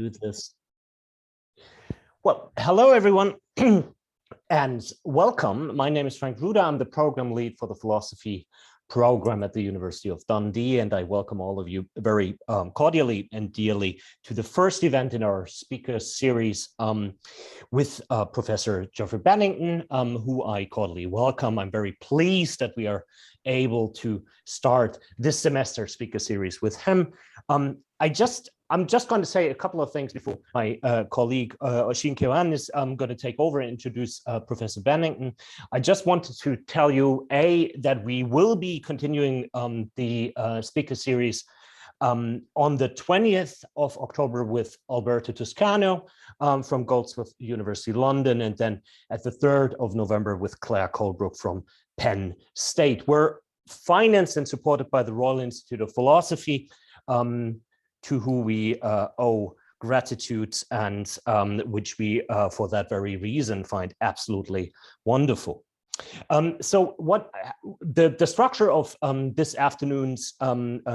do this. Well, hello, everyone, and welcome. My name is Frank Ruda. I'm the program lead for the philosophy program at the University of Dundee, and I welcome all of you very cordially and dearly to the first event in our speaker series with Professor Geoffrey Bennington, who I cordially welcome. I'm very pleased that we are able to start this semester speaker series with him. I'm just going to say a couple of things before my colleague Oisin Keohane is going to take over and introduce Professor Bennington. I just wanted to tell you, that we will be continuing the speaker series on the 20th of October with Alberto Toscano from Goldsmith University London, and then at the 3rd of November with Claire Colebrook from Penn State. We're financed and supported by the Royal Institute of Philosophy, to who we owe gratitude, and which we, for that very reason, find absolutely wonderful. So what the structure of this afternoon's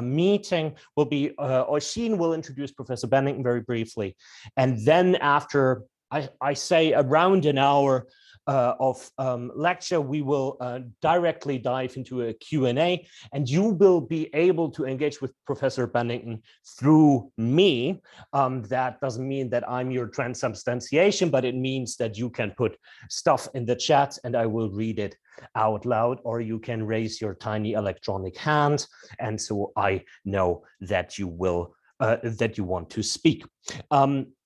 meeting will be, Oisin will introduce Professor Bennington very briefly, and then after, I say, around an hour of lecture, we will directly dive into a Q&A, and you will be able to engage with Professor Bennington through me. That doesn't mean that I'm your transubstantiation, but it means that you can put stuff in the chat and I will read it out loud, or you can raise your tiny electronic hand, and so I know that you will that you want to speak.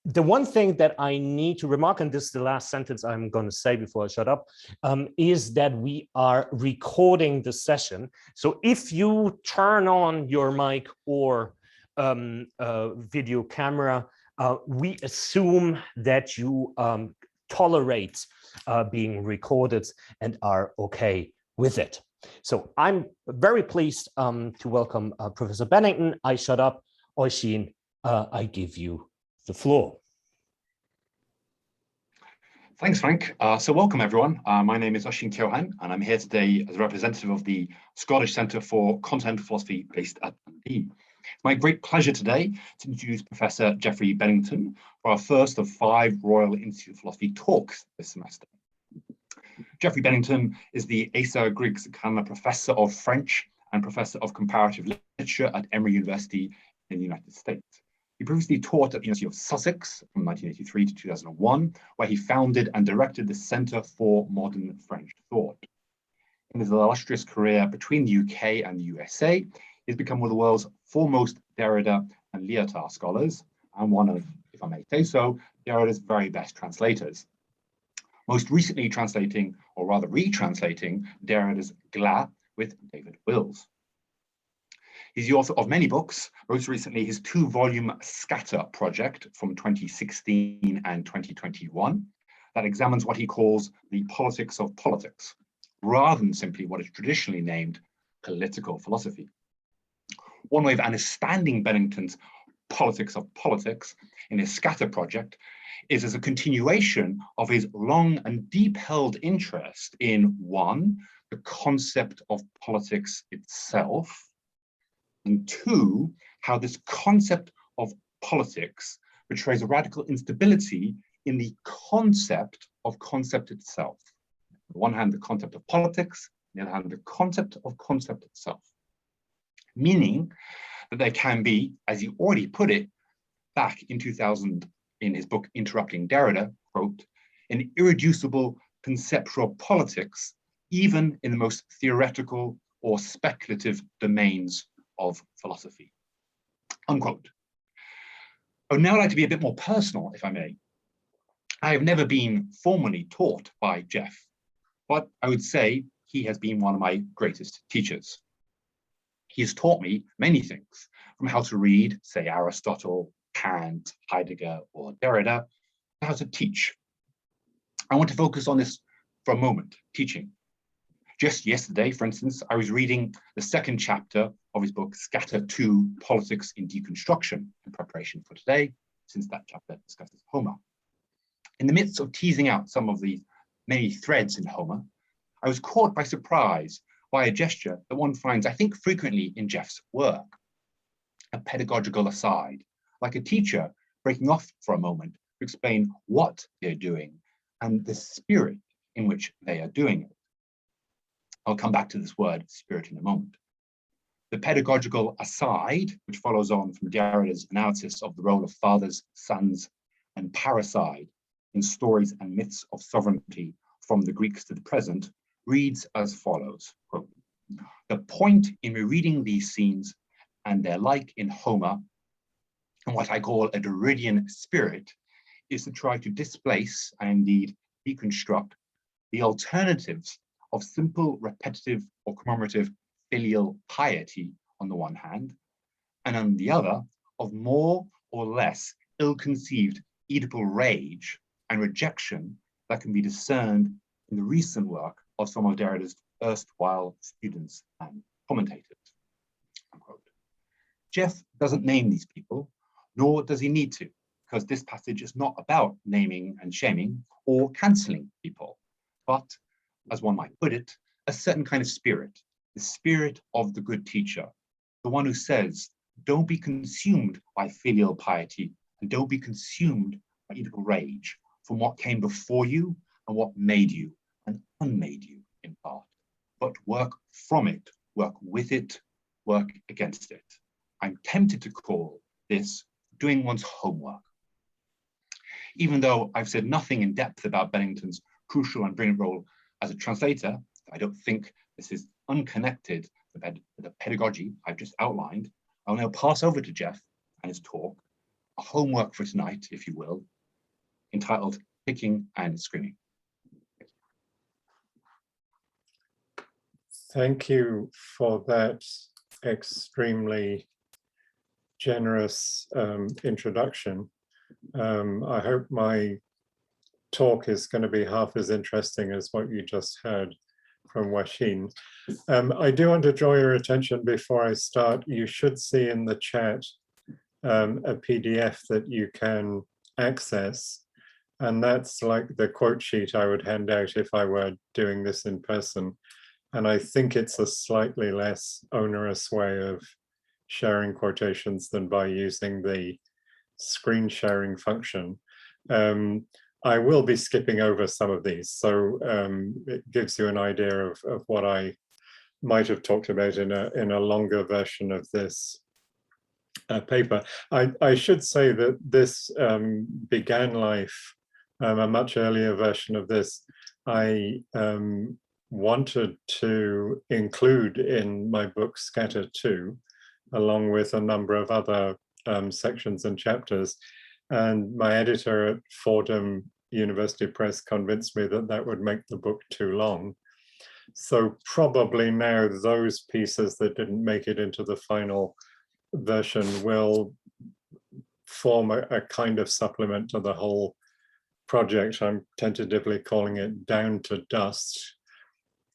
The one thing that I need to remark, and this is the last sentence I'm going to say before I shut up, is that we are recording the session. So if you turn on your mic or video camera, we assume that you tolerate being recorded and are okay with it. So I'm very pleased to welcome Professor Bennington. I shut up. Oisin, I give you the floor. Thanks, Frank. So welcome, everyone. My name is Oisin Keohane, and I'm here today as a representative of the Scottish Centre for Continental Philosophy based at Dundee. It's my great pleasure today to introduce Professor Geoffrey Bennington for our first of 5 Royal Institute of Philosophy talks this semester. Geoffrey Bennington is the Asa Griggs Candler Professor of French and Professor of Comparative Literature at Emory University in the United States. He previously taught at the University of Sussex from 1983 to 2001, where he founded and directed the Centre for Modern French Thought. In his illustrious career between the UK and the USA, he's become one of the world's foremost Derrida and Lyotard scholars, and one of, if I may say so, Derrida's very best translators. Most recently translating, or rather retranslating, Derrida's Glas with David Wills. He's the author of many books, most recently his 2-volume Scatter project from 2016 and 2021 that examines what he calls the politics of politics, rather than simply what is traditionally named political philosophy. One way of understanding Bennington's politics of politics in his Scatter project is as a continuation of his long and deep-held interest in, 1, the concept of politics itself, and 2, how this concept of politics betrays a radical instability in the concept of concept itself. On the one hand, the concept of politics, on the other hand, the concept of concept itself. Meaning that there can be, as he already put it back in 2000 in his book Interrupting Derrida, quote, an irreducible conceptual politics, even in the most theoretical or speculative domains of philosophy, unquote. I would now like to be a bit more personal, if I may. I have never been formally taught by Geoff, but I would say he has been one of my greatest teachers. He has taught me many things, from how to read, say, Aristotle, Kant, Heidegger, or Derrida, to how to teach. I want to focus on this for a moment, teaching. Just yesterday, for instance, I was reading the 2nd chapter of his book, Scatter 2, Politics in Deconstruction, in preparation for today, since that chapter discusses Homer. In the midst of teasing out some of the many threads in Homer, I was caught by surprise by a gesture that one finds, I think, frequently in Geoff's work, a pedagogical aside, like a teacher breaking off for a moment to explain what they're doing and the spirit in which they are doing it. I'll come back to this word spirit in a moment. The pedagogical aside, which follows on from Derrida's analysis of the role of fathers, sons, and parricide in stories and myths of sovereignty from the Greeks to the present, reads as follows, quote, "The point in rereading these scenes and their like in Homer, and what I call a Derridian spirit, is to try to displace and indeed deconstruct the alternatives of simple, repetitive, or commemorative filial piety on the one hand, and on the other, of more or less ill-conceived Oedipal rage and rejection that can be discerned in the recent work of some of Derrida's erstwhile students and commentators." Unquote. Geoff doesn't name these people, nor does he need to, because this passage is not about naming and shaming or cancelling people, but, as one might put it, a certain kind of spirit, the spirit of the good teacher, the one who says, don't be consumed by filial piety and don't be consumed by Oedipal rage from what came before you and what made you and unmade you in part, but work from it, work with it, work against it. I'm tempted to call this doing one's homework. Even though I've said nothing in depth about Bennington's crucial and brilliant role as a translator, I don't think this is unconnected with the pedagogy I've just outlined. I'll now pass over to Geoff and his talk, a homework for tonight, if you will, entitled Kicking and Screaming. Thank you for that extremely generous introduction. I hope my talk is going to be half as interesting as what you just heard from Washin. I do want to draw your attention before I start. You should see in the chat a PDF that you can access, and that's like the quote sheet I would hand out if I were doing this in person. And I think it's a slightly less onerous way of sharing quotations than by using the screen sharing function. I will be skipping over some of these, so it gives you an idea of what I might have talked about in a longer version of this paper. I should say that this began life, a much earlier version of this, I wanted to include in my book Scatter 2, along with a number of other sections and chapters. And my editor at Fordham University Press convinced me that that would make the book too long. So probably now those pieces that didn't make it into the final version will form a kind of supplement to the whole project. I'm tentatively calling it Down to Dust.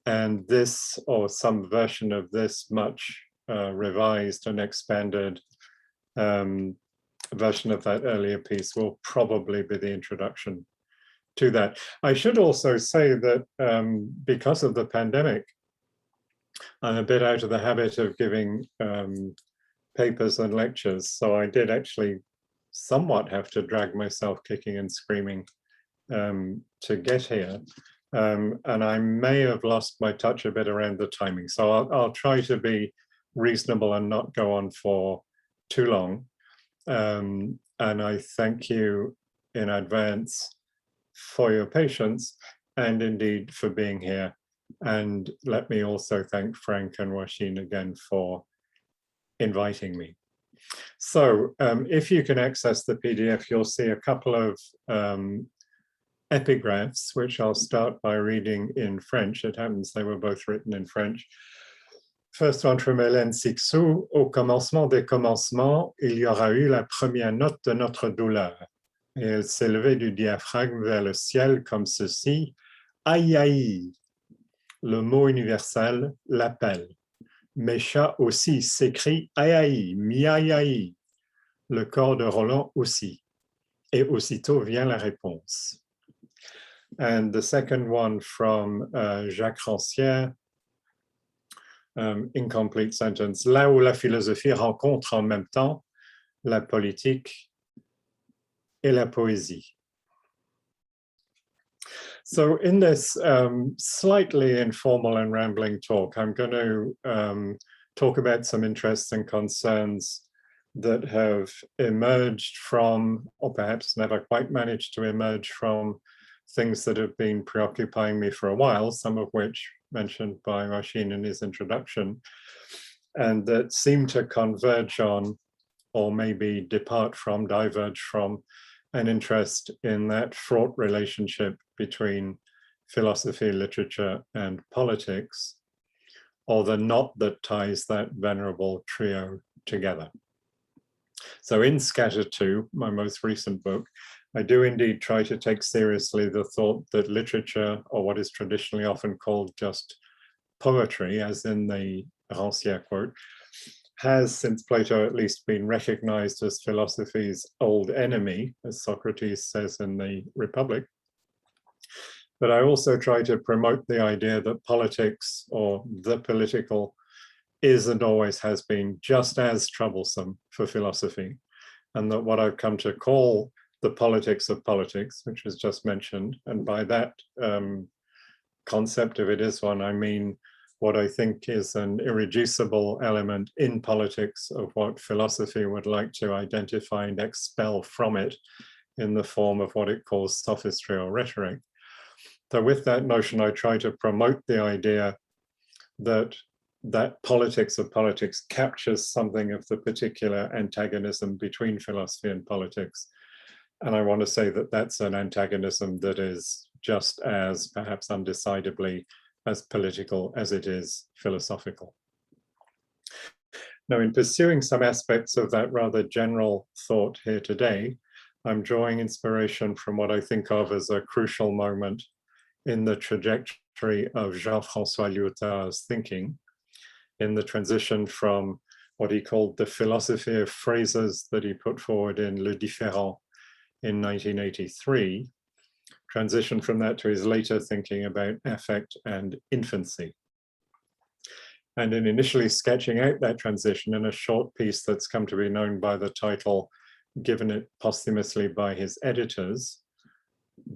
And this, or some version of this much revised and expanded version of that earlier piece will probably be the introduction to that. I should also say that because of the pandemic, I'm a bit out of the habit of giving papers and lectures. So I did actually somewhat have to drag myself kicking and screaming to get here. And I may have lost my touch a bit around the timing. So I'll try to be reasonable and not go on for too long. And I thank you in advance for your patience and indeed for being here. And let me also thank Frank and Washin again for inviting me. So if you can access the PDF, you'll see a couple of epigraphs, which I'll start by reading in French. It happens they were both written in French. First one from Hélène Sixou. Au commencement des commencements, il y aura eu la première note de notre douleur. Et elle s'élevait du diaphragme vers le ciel comme ceci. Aïe aïe. Le mot universel l'appelle. Mes chats aussi s'écrient aïe aïe, miaï aïe. Le corps de Roland aussi. Et aussitôt vient la réponse. And the second one from Jacques Rancière. Incomplete sentence. Là où la philosophie rencontre en même temps la politique, et la poésie. So in this slightly informal and rambling talk, I'm going to talk about some interests and concerns that have emerged from, or perhaps never quite managed to emerge from, things that have been preoccupying me for a while, some of which mentioned by Roshin in his introduction, and that seem to converge on, or maybe depart from, diverge from, an interest in that fraught relationship between philosophy, literature, and politics, or the knot that ties that venerable trio together. So in Scatter 2, my most recent book, I do indeed try to take seriously the thought that literature, or what is traditionally often called just poetry, as in the Rancière quote, has, since Plato at least, been recognized as philosophy's old enemy, as Socrates says in the Republic. But I also try to promote the idea that politics, or the political, is and always has been just as troublesome for philosophy, and that what I've come to call the politics of politics, which was just mentioned, and by that concept, if it is one, I mean what I think is an irreducible element in politics of what philosophy would like to identify and expel from it in the form of what it calls sophistry or rhetoric. So with that notion, I try to promote the idea that politics of politics captures something of the particular antagonism between philosophy and politics. And I want to say that that's an antagonism that is just as, perhaps undecidedly, as political as it is philosophical. Now, in pursuing some aspects of that rather general thought here today, I'm drawing inspiration from what I think of as a crucial moment in the trajectory of Jean-François Lyotard's thinking, in the transition from what he called the philosophy of phrases that he put forward in Le Différent in 1983, transition from that to his later thinking about affect and infancy. And in initially sketching out that transition in a short piece that's come to be known by the title given it posthumously by his editors,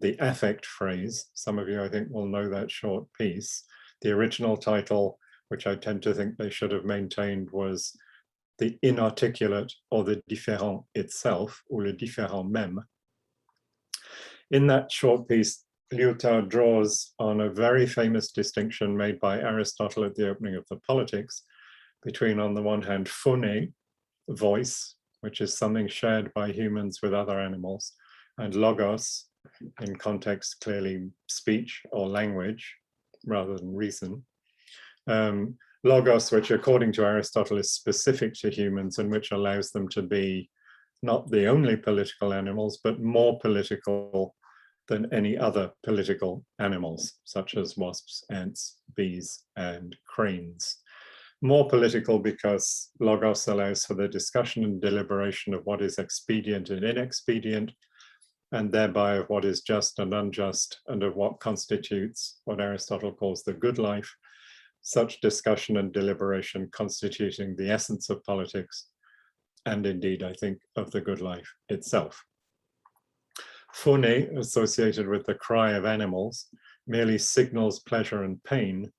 The Affect Phrase. Some of you, I think, will know that short piece. The original title, which I tend to think they should have maintained, was The Inarticulate or the Différent itself, or Le Différent même. In that short piece, Lyotard draws on a very famous distinction made by Aristotle at the opening of the Politics between, on the one hand, phone, voice, which is something shared by humans with other animals, and logos, in context clearly speech or language rather than reason. Logos, which according to Aristotle is specific to humans and which allows them to be not the only political animals, but more political than any other political animals, such as wasps, ants, bees, and cranes. More political because logos allows for the discussion and deliberation of what is expedient and inexpedient, and thereby of what is just and unjust, and of what constitutes what Aristotle calls the good life, such discussion and deliberation constituting the essence of politics, and indeed, I think, of the good life itself. Phone, associated with the cry of animals, merely signals pleasure and pain,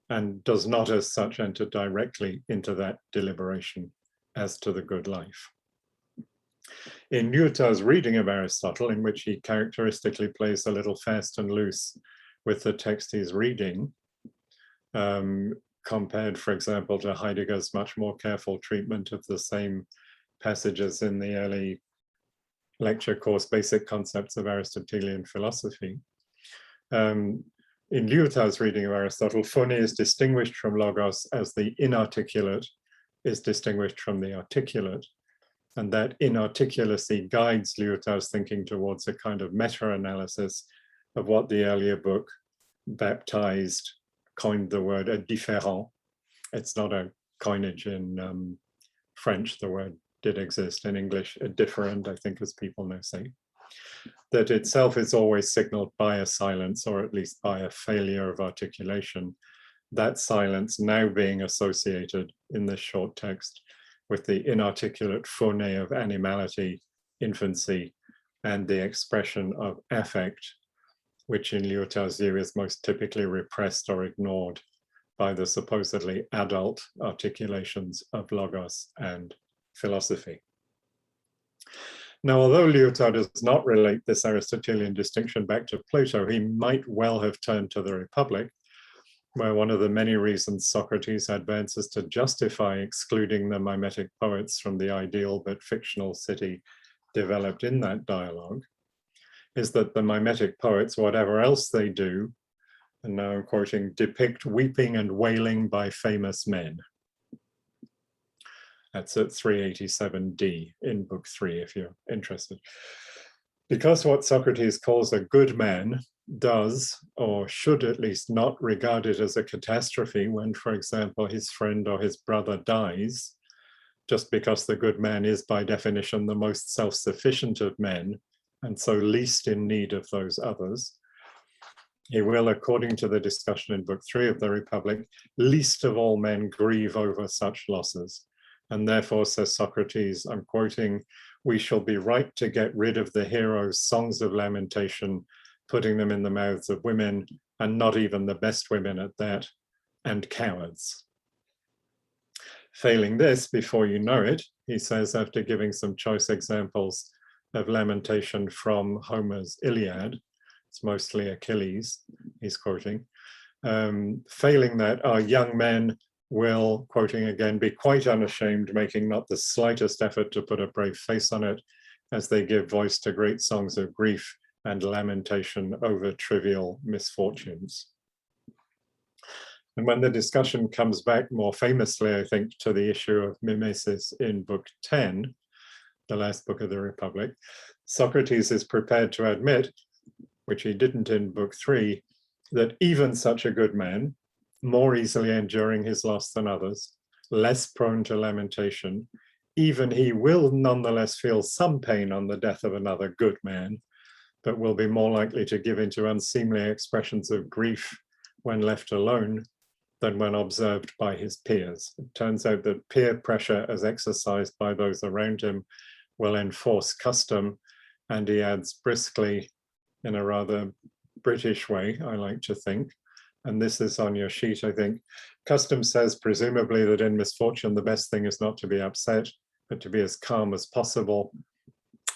and does not as such enter directly into that deliberation as to the good life. In Lyotard's reading of Aristotle, in which he characteristically plays a little fast and loose with the text he's reading, compared, for example, to Heidegger's much more careful treatment of the same passages in the early lecture course, Basic Concepts of Aristotelian Philosophy. In Lyotard's reading of Aristotle, phone is distinguished from logos as the inarticulate is distinguished from the articulate. And that inarticulacy guides Lyotard's thinking towards a kind of meta-analysis of what the earlier book baptized, coined the word a différent. It's not a coinage in French, the word did exist. In English, a different, I think, as people now say. That itself is always signaled by a silence, or at least by a failure of articulation. That silence now being associated in this short text with the inarticulate phone of animality, infancy, and the expression of affect, which in Lyotard's view is most typically repressed or ignored by the supposedly adult articulations of logos and philosophy. Now, although Lyotard does not relate this Aristotelian distinction back to Plato, he might well have turned to the Republic, where one of the many reasons Socrates advances to justify excluding the mimetic poets from the ideal but fictional city developed in that dialogue is that the mimetic poets, whatever else they do, and now I'm quoting, depict weeping and wailing by famous men. That's at 387D in book 3, if you're interested. Because what Socrates calls a good man does, or should at least not regard it as a catastrophe when, for example, his friend or his brother dies, just because the good man is by definition the most self-sufficient of men, and so least in need of those others. He will, according to the discussion in book 3 of the Republic, least of all men grieve over such losses. And therefore, says Socrates, I'm quoting, we shall be right to get rid of the hero's songs of lamentation, putting them in the mouths of women, and not even the best women at that, and cowards. Failing this, before you know it, he says, after giving some choice examples of lamentation from Homer's Iliad, it's mostly Achilles, he's quoting, failing that, our young men will, quoting again, be quite unashamed, making not the slightest effort to put a brave face on it, as they give voice to great songs of grief and lamentation over trivial misfortunes. And when the discussion comes back more famously, I think, to the issue of mimesis in book 10, the last book of the Republic, Socrates is prepared to admit, which he didn't in book 3, that even such a good man, more easily enduring his loss than others, less prone to lamentation, even he will nonetheless feel some pain on the death of another good man, but will be more likely to give into unseemly expressions of grief when left alone than when observed by his peers. It turns out that peer pressure as exercised by those around him will enforce custom, and he adds briskly, in a rather British way, I like to think, and this is on your sheet, I think, custom says presumably that in misfortune the best thing is not to be upset, but to be as calm as possible,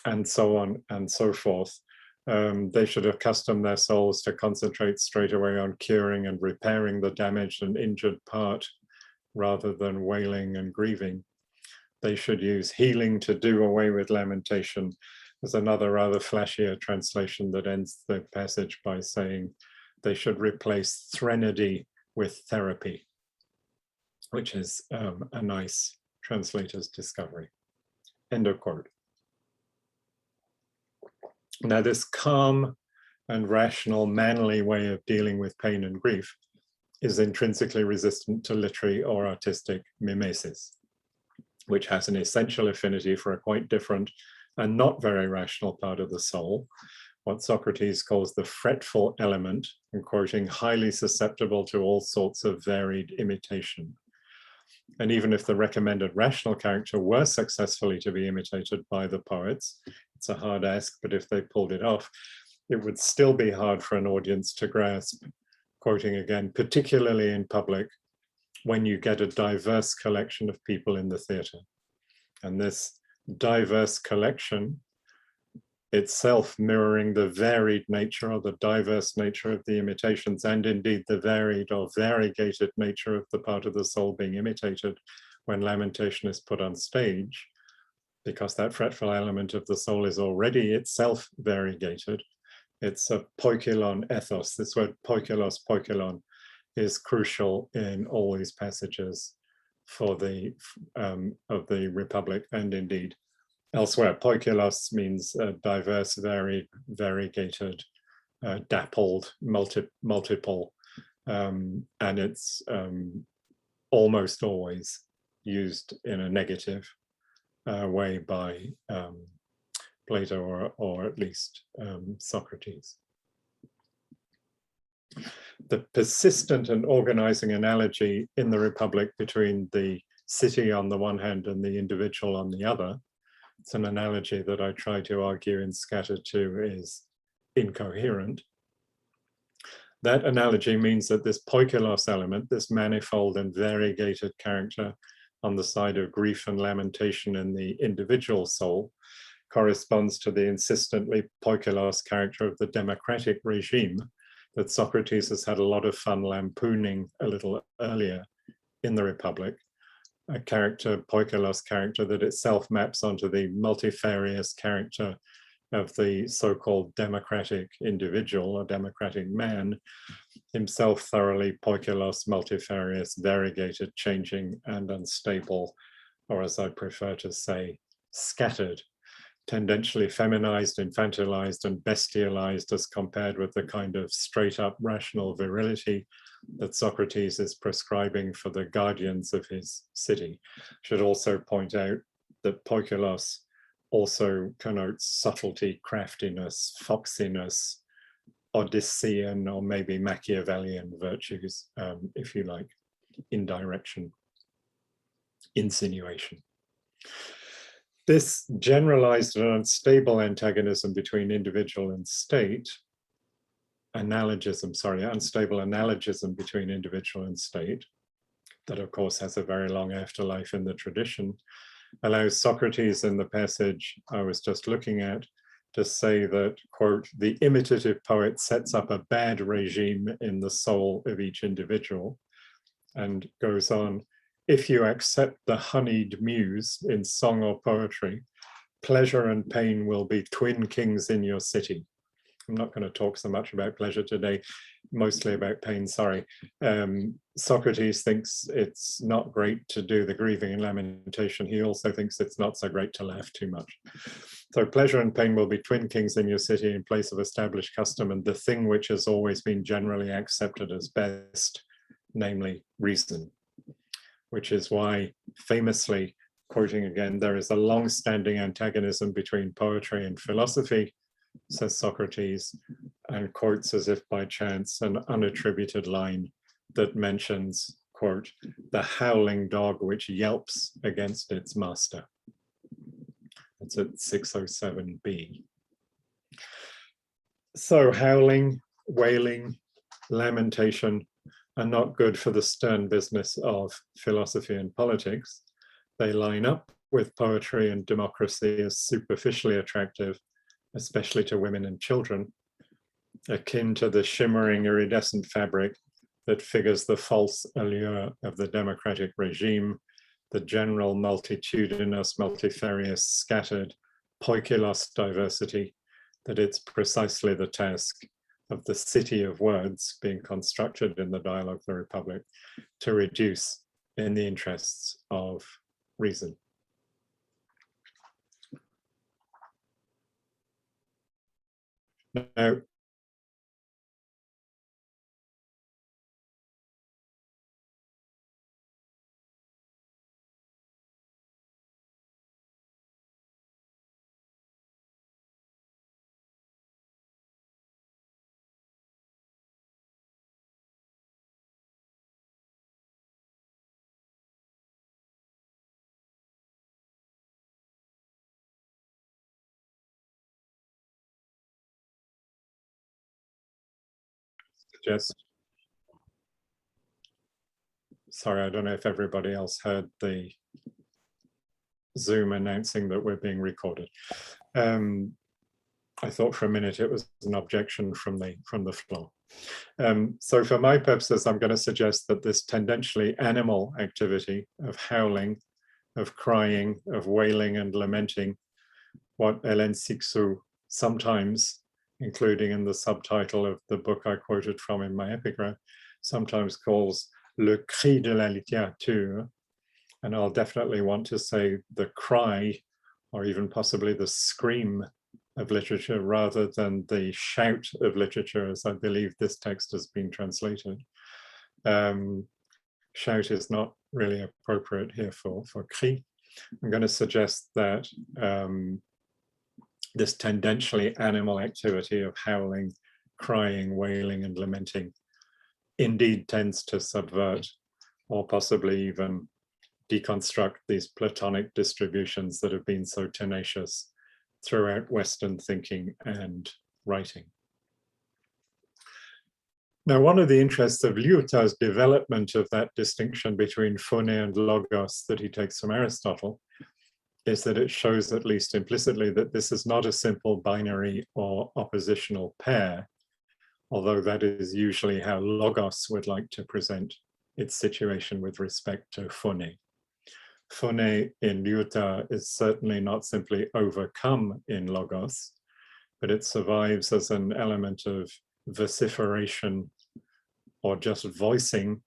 and so on and so forth. They should accustom their souls to concentrate straight away on curing and repairing the damaged and injured part, rather than wailing and grieving. They should use healing to do away with lamentation. There's another rather flashier translation that ends the passage by saying they should replace threnody with therapy, which is a nice translator's discovery. End of quote. Now, this calm and rational, manly way of dealing with pain and grief is intrinsically resistant to literary or artistic mimesis, which has an essential affinity for a quite different and not very rational part of the soul, what Socrates calls the fretful element, and quoting, highly susceptible to all sorts of varied imitation. And even if the recommended rational character were successfully to be imitated by the poets, it's a hard ask, but if they pulled it off, it would still be hard for an audience to grasp, quoting again, particularly in public, when you get a diverse collection of people in the theatre. And this diverse collection itself mirroring the varied nature or the diverse nature of the imitations, and indeed the varied or variegated nature of the part of the soul being imitated when lamentation is put on stage, because that fretful element of the soul is already itself variegated. It's a poikilon ethos. This word poikilos, poikilon, is crucial in all these passages for the of the Republic, and indeed elsewhere. Poikilos means diverse, varied, variegated, dappled, multiple, and it's almost always used in a negative way by Plato or at least Socrates. The persistent and organizing analogy in the Republic between the city on the one hand and the individual on the other It's an analogy that I try to argue in Scattered 2 is incoherent. That analogy means that this poikilos element, this manifold and variegated character on the side of grief and lamentation in the individual soul, corresponds to the insistently poikilos character of the democratic regime that Socrates has had a lot of fun lampooning a little earlier in the Republic, a character, poikilos character, that itself maps onto the multifarious character of the so-called democratic individual or democratic man, himself thoroughly poikilos, multifarious, variegated, changing and unstable, or as I prefer to say, scattered, tendentially feminized, infantilized, and bestialized as compared with the kind of straight up rational virility that Socrates is prescribing for the guardians of his city. Should also point out that poikilos also connotes subtlety, craftiness, foxiness, Odyssean or maybe Machiavellian virtues, if you like, indirection, insinuation. This generalized and unstable antagonism between individual and state, unstable analogism between individual and state, that of course has a very long afterlife in the tradition, allows Socrates in the passage I was just looking at to say that, quote, the imitative poet sets up a bad regime in the soul of each individual, and goes on, if you accept the honeyed muse in song or poetry, pleasure and pain will be twin kings in your city. I'm not going to talk so much about pleasure today, mostly about pain, sorry. Socrates thinks it's not great to do the grieving and lamentation. He also thinks it's not so great to laugh too much. So pleasure and pain will be twin kings in your city in place of established custom and the thing which has always been generally accepted as best, namely reason, which is why famously, quoting again, there is a long-standing antagonism between poetry and philosophy, says Socrates, and quotes as if by chance an unattributed line that mentions, quote, the howling dog which yelps against its master. That's at 607b. So howling, wailing, lamentation are not good for the stern business of philosophy and politics. They line up with poetry and democracy as superficially attractive, especially to women and children, akin to the shimmering iridescent fabric that figures the false allure of the democratic regime, the general multitudinous, multifarious, scattered, poikilos diversity, that it's precisely the task of the city of words being constructed in the dialogue of the Republic to reduce in the interests of reason. Now, sorry, I don't know if everybody else heard the Zoom announcing that we're being recorded. I thought for a minute it was an objection from the floor. So for my purposes, I'm going to suggest that this tendentially animal activity of howling, of crying, of wailing and lamenting, what Hélène Cixous sometimes, including in the subtitle of the book I quoted from in my epigraph, sometimes calls le cri de la littérature, and I'll definitely want to say the cry, or even possibly the scream of literature, rather than the shout of literature, as I believe this text has been translated. Shout is not really appropriate here for cri. I'm going to suggest that this tendentially animal activity of howling, crying, wailing, and lamenting indeed tends to subvert, or possibly even deconstruct these Platonic distributions that have been so tenacious throughout Western thinking and writing. Now, one of the interests of Lyotard's development of that distinction between phone and logos that he takes from Aristotle is that it shows, at least implicitly, that this is not a simple binary or oppositional pair, although that is usually how logos would like to present its situation with respect to phone. Phone in Lyotard is certainly not simply overcome in logos, but it survives as an element of vociferation or just voicing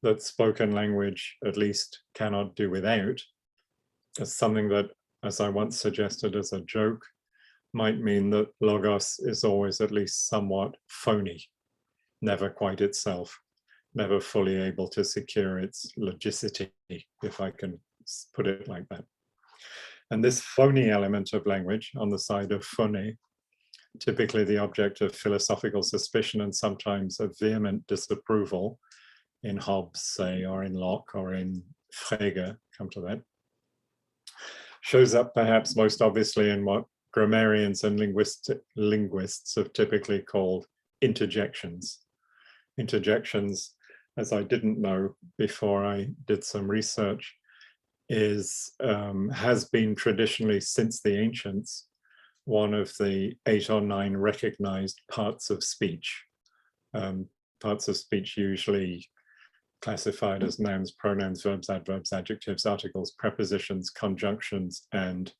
that spoken language at least cannot do without, as something that, as I once suggested as a joke, might mean that logos is always at least somewhat phony, never quite itself, never fully able to secure its logicity, if I can put it like that. And this phony element of language on the side of phone, typically the object of philosophical suspicion and sometimes of vehement disapproval in Hobbes, say, or in Locke, or in Frege, come to that, shows up perhaps most obviously in what grammarians and linguists have typically called interjections. Interjections, as I didn't know before I did some research, has been traditionally, since the ancients, one of the 8 or 9 recognized parts of speech. Parts of speech usually classified as nouns, pronouns, verbs, adverbs, adjectives, articles, prepositions, conjunctions, and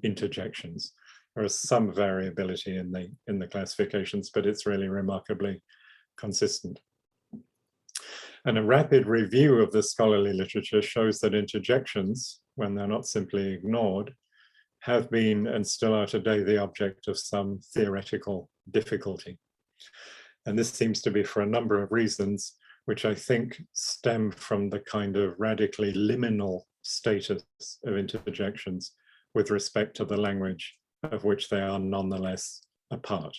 interjections. There is some variability in the classifications, but it's really remarkably consistent. And a rapid review of the scholarly literature shows that interjections, when they're not simply ignored, have been and still are today the object of some theoretical difficulty. And this seems to be for a number of reasons, which I think stem from the kind of radically liminal status of interjections with respect to the language of which they are nonetheless a part.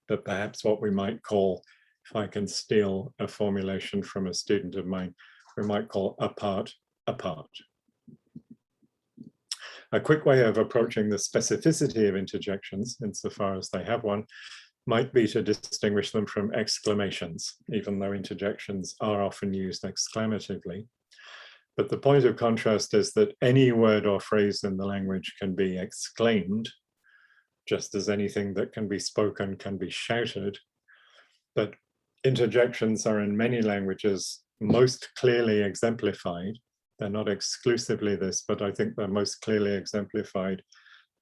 But perhaps what we might call, if I can steal a formulation from a student of mine, we might call apart. A quick way of approaching the specificity of interjections, insofar as they have one, might be to distinguish them from exclamations, even though interjections are often used exclamatively. But the point of contrast is that any word or phrase in the language can be exclaimed, just as anything that can be spoken can be shouted. But interjections are in many languages most clearly exemplified. They're not exclusively this, but I think they're most clearly exemplified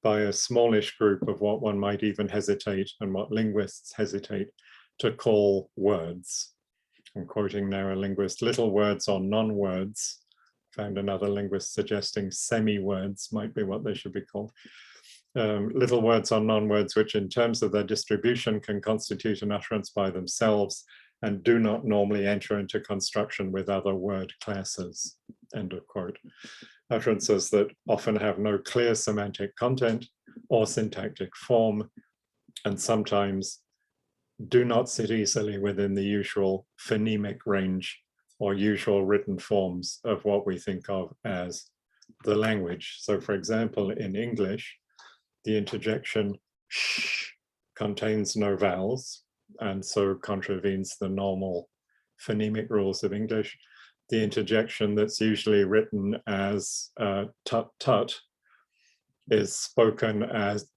by a smallish group of what one might even hesitate, and what linguists hesitate to call words. I'm quoting now a linguist, little words or non-words. Found another linguist suggesting semi-words might be what they should be called. Little words or non-words, which in terms of their distribution can constitute an utterance by themselves and do not normally enter into construction with other word classes, end of quote. Utterances that often have no clear semantic content or syntactic form, and sometimes do not sit easily within the usual phonemic range or usual written forms of what we think of as the language. So for example, in English, the interjection sh contains no vowels, and so contravenes the normal phonemic rules of English. The interjection that's usually written as tut tut is spoken as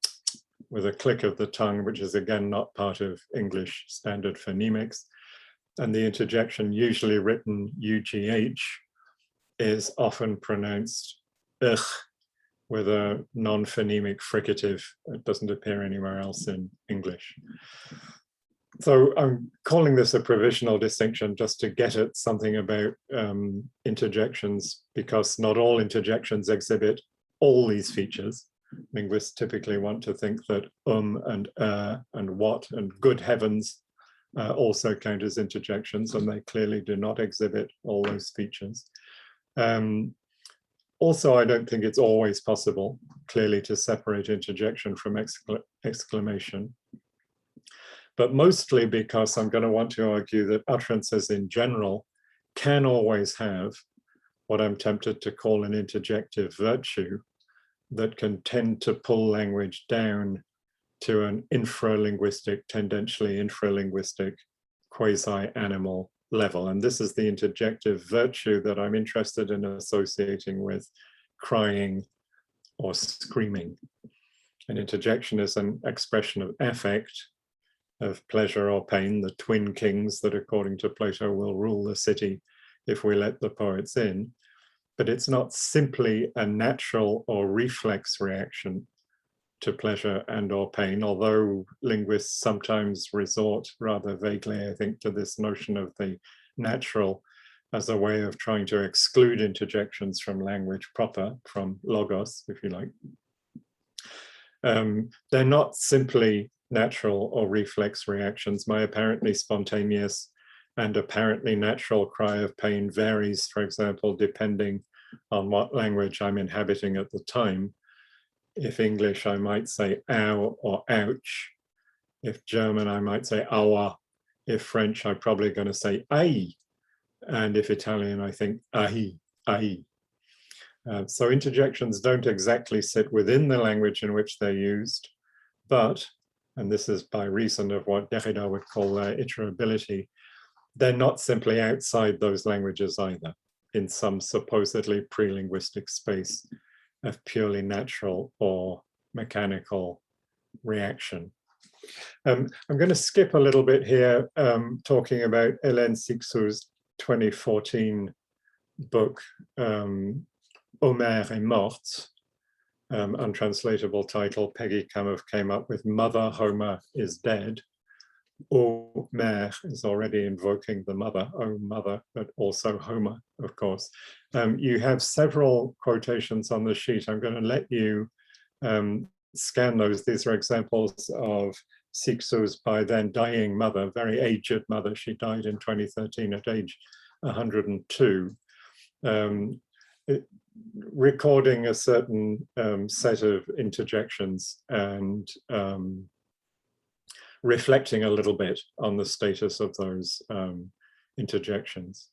with a click of the tongue, which is again not part of English standard phonemics. And the interjection usually written UGH is often pronounced ugh with a non-phonemic fricative. It doesn't appear anywhere else in English. So I'm calling this a provisional distinction just to get at something about interjections, because not all interjections exhibit all these features. Linguists typically want to think that and what and good heavens also count as interjections, and they clearly do not exhibit all those features. Also, I don't think it's always possible, clearly, to separate interjection from exclamation. But mostly because I'm going to want to argue that utterances in general can always have what I'm tempted to call an interjective virtue that can tend to pull language down to an infralinguistic, tendentially infralinguistic, quasi-animal level. And this is the interjective virtue that I'm interested in associating with crying or screaming. An interjection is an expression of affect, of pleasure or pain, the twin kings that according to Plato will rule the city if we let the poets in. But it's not simply a natural or reflex reaction to pleasure and or pain, although linguists sometimes resort rather vaguely, I think, to this notion of the natural as a way of trying to exclude interjections from language proper, from logos, if you like. They're not simply natural or reflex reactions. My apparently spontaneous and apparently natural cry of pain varies, for example, depending on what language I'm inhabiting at the time. If English, I might say ow or ouch. If German, I might say aua. If French, I'm probably going to say ai. And if Italian, I think ahi, ahi. So interjections don't exactly sit within the language in which they're used, but, and this is by reason of what Derrida would call their iterability, they're not simply outside those languages either, in some supposedly pre-linguistic space of purely natural or mechanical reaction. I'm going to skip a little bit here, talking about Hélène Cixous's 2014 book, Homer est morte, untranslatable title. Peggy came up with Mother Homer is Dead. Homer is already invoking the mother, oh mother, but also Homer, of course. You have several quotations on the sheet. I'm going to let you scan those. These are examples of Cixous's by then dying mother, very aged mother. She died in 2013 at age 102. Recording a certain set of interjections and reflecting a little bit on the status of those interjections.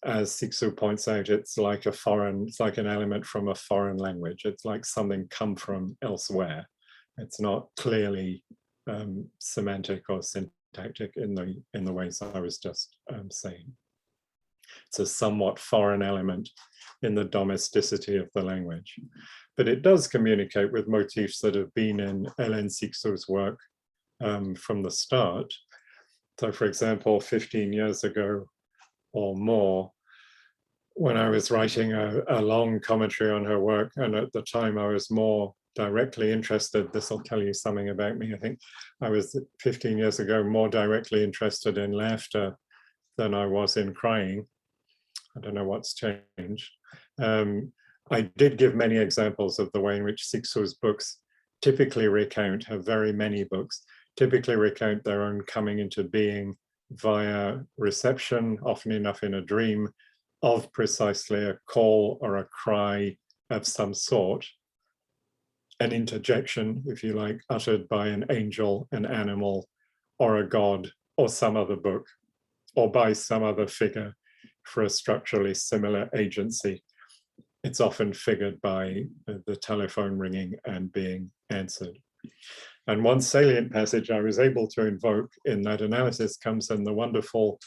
As Cixous points out, it's like an element from a foreign language. It's like something come from elsewhere. It's not clearly semantic or syntactic in the ways I was just saying. It's a somewhat foreign element in the domesticity of the language. But it does communicate with motifs that have been in Hélène Cixous's work from the start. So for example, 15 years ago or more, when I was writing a long commentary on her work, and at the time I was more directly interested, this will tell you something about me, I think I was 15 years ago more directly interested in laughter than I was in crying. I don't know what's changed. I did give many examples of the way in which Cixous's books typically recount, have very many books, typically recount their own coming into being via reception, often enough in a dream, of precisely a call or a cry of some sort, an interjection, if you like, uttered by an angel, an animal, or a god, or some other book, or by some other figure for a structurally similar agency. It's often figured by the telephone ringing and being answered. And one salient passage I was able to invoke in that analysis comes in the wonderful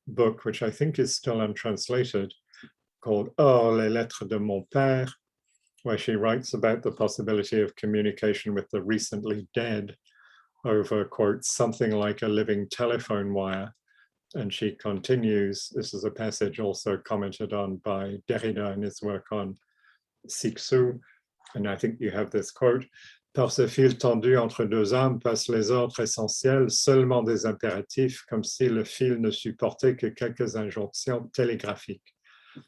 book, which I think is still untranslated, called Or les lettres de mon père, where she writes about the possibility of communication with the recently dead over, quote, something like a living telephone wire. And she continues, this is a passage also commented on by Derrida in his work on Cixous, and I think you have this quote, par ce fil tendu entre deux âmes passent les ordres essentiels, seulement des impératifs, comme si le fil ne supportait que quelques injonctions télégraphiques.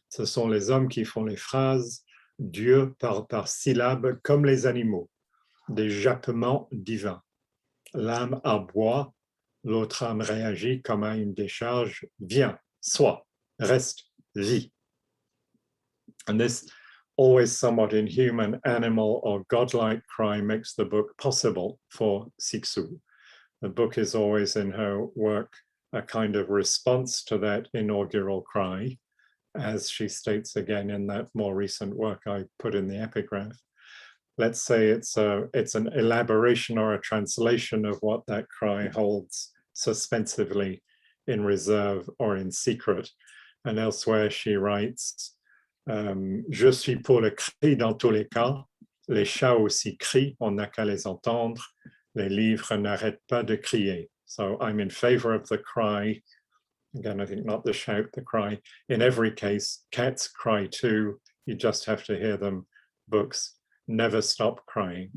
Ce sont les hommes qui font les phrases, Dieu parle par syllabes comme les animaux, des jappements divins. L'âme aboie, l'autre âme réagit comme à une décharge, viens, sois, reste, vis. And this always somewhat inhuman animal or godlike cry makes the book possible for Cixous. The book is always in her work a kind of response to that inaugural cry, as she states again in that more recent work I put in the epigraph. Let's say it's an elaboration or a translation of what that cry holds suspensively in reserve or in secret. And elsewhere she writes, je suis pour le cri dans tous les cas, les chats aussi crient, on n'a qu'à les entendre, les livres n'arrêtent pas de crier. So I'm in favor of the cry. Again, I think not the shout, the cry. In every case, cats cry too. You just have to hear them. Books never stop crying.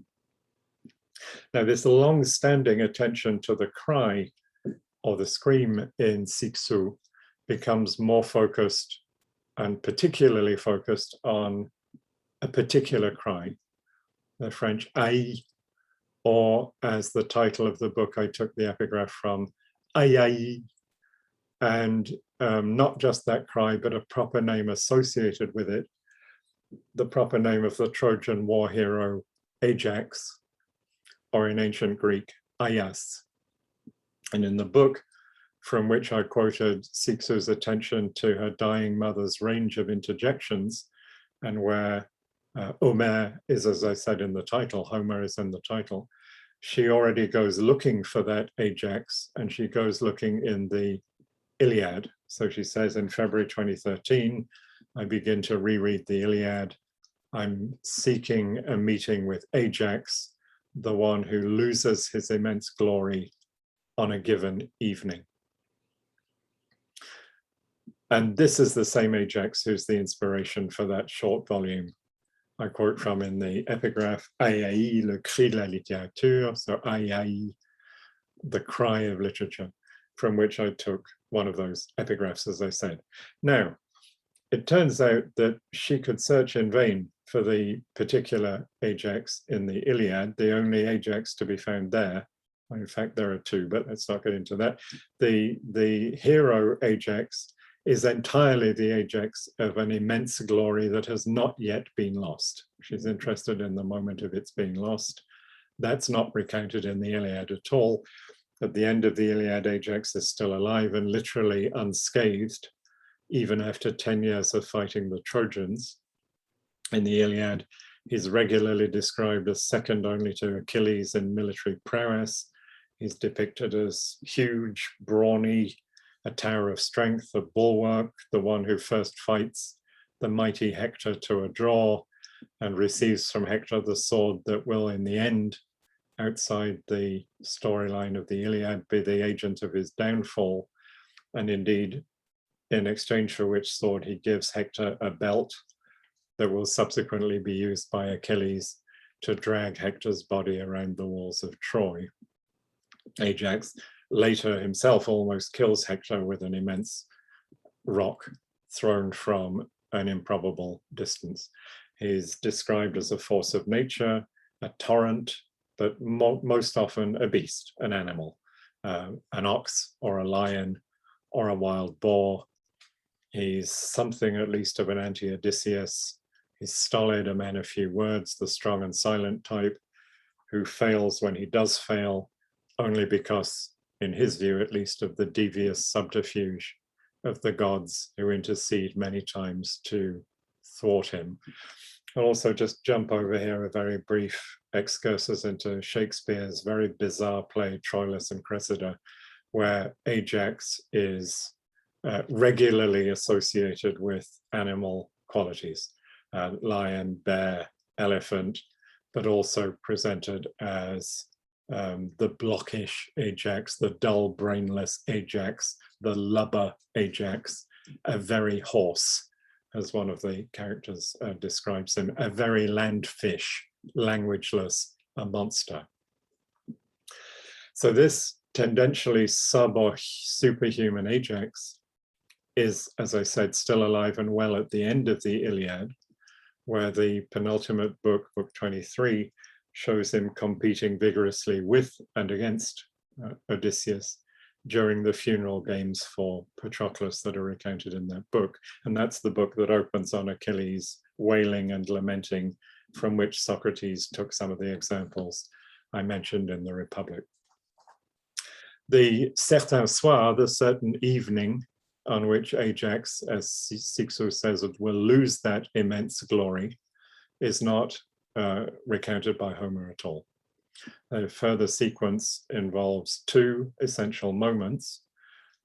Now, this long-standing attention to the cry or the scream in Siksu becomes more focused and particularly focused on a particular cry, the French aïe, or as the title of the book I took the epigraph from, aïe aïe, and not just that cry, but a proper name associated with it, the proper name of the Trojan war hero Ajax, or in ancient Greek, Aias. And in the book from which I quoted Siksu's attention to her dying mother's range of interjections, and where Homer is, as I said in the title, Homer is in the title, she already goes looking for that Ajax, and she goes looking in the Iliad. So she says in February 2013, I begin to reread the Iliad. I'm seeking a meeting with Ajax, the one who loses his immense glory on a given evening. And this is the same Ajax who's the inspiration for that short volume I quote from in the epigraph, Aïe aïe, le cri de la littérature, so aïe aïe, the cry of literature, from which I took one of those epigraphs, as I said. Now, it turns out that she could search in vain for the particular Ajax in the Iliad, the only Ajax to be found there. In fact, there are two, but let's not get into that. The hero Ajax is entirely the Ajax of an immense glory that has not yet been lost. She's interested in the moment of its being lost. That's not recounted in the Iliad at all. At the end of the Iliad, Ajax is still alive and literally unscathed, even after 10 years of fighting the Trojans. In the Iliad, he's regularly described as second only to Achilles in military prowess. He's depicted as huge, brawny, a tower of strength, a bulwark, the one who first fights the mighty Hector to a draw and receives from Hector the sword that will in the end, outside the storyline of the Iliad, be the agent of his downfall. And indeed, in exchange for which sword he gives Hector a belt that will subsequently be used by Achilles to drag Hector's body around the walls of Troy. Ajax later himself almost kills Hector with an immense rock thrown from an improbable distance. He's described as a force of nature, a torrent, but most often a beast, an animal, an ox or a lion or a wild boar. He's something at least of an anti-Odysseus. He's stolid, a man of few words, the strong and silent type, who fails when he does fail, only because, in his view at least, of the devious subterfuge of the gods who intercede many times to thwart him. I'll also just jump over here a very brief excursus into Shakespeare's very bizarre play, Troilus and Cressida, where Ajax is regularly associated with animal qualities, lion, bear, elephant, but also presented as the blockish Ajax, the dull, brainless Ajax, the lubber Ajax, a very horse, as one of the characters describes him, a very land fish, languageless, a monster. So this tendentially sub or superhuman Ajax is, as I said, still alive and well at the end of the Iliad, where the penultimate book, book 23, shows him competing vigorously with and against Odysseus during the funeral games for Patroclus that are recounted in that book. And that's the book that opens on Achilles wailing and lamenting, from which Socrates took some of the examples I mentioned in the Republic. The certain soir, the certain evening, on which Ajax, as Sixou says, will lose that immense glory, is not recounted by Homer at all. A further sequence involves two essential moments.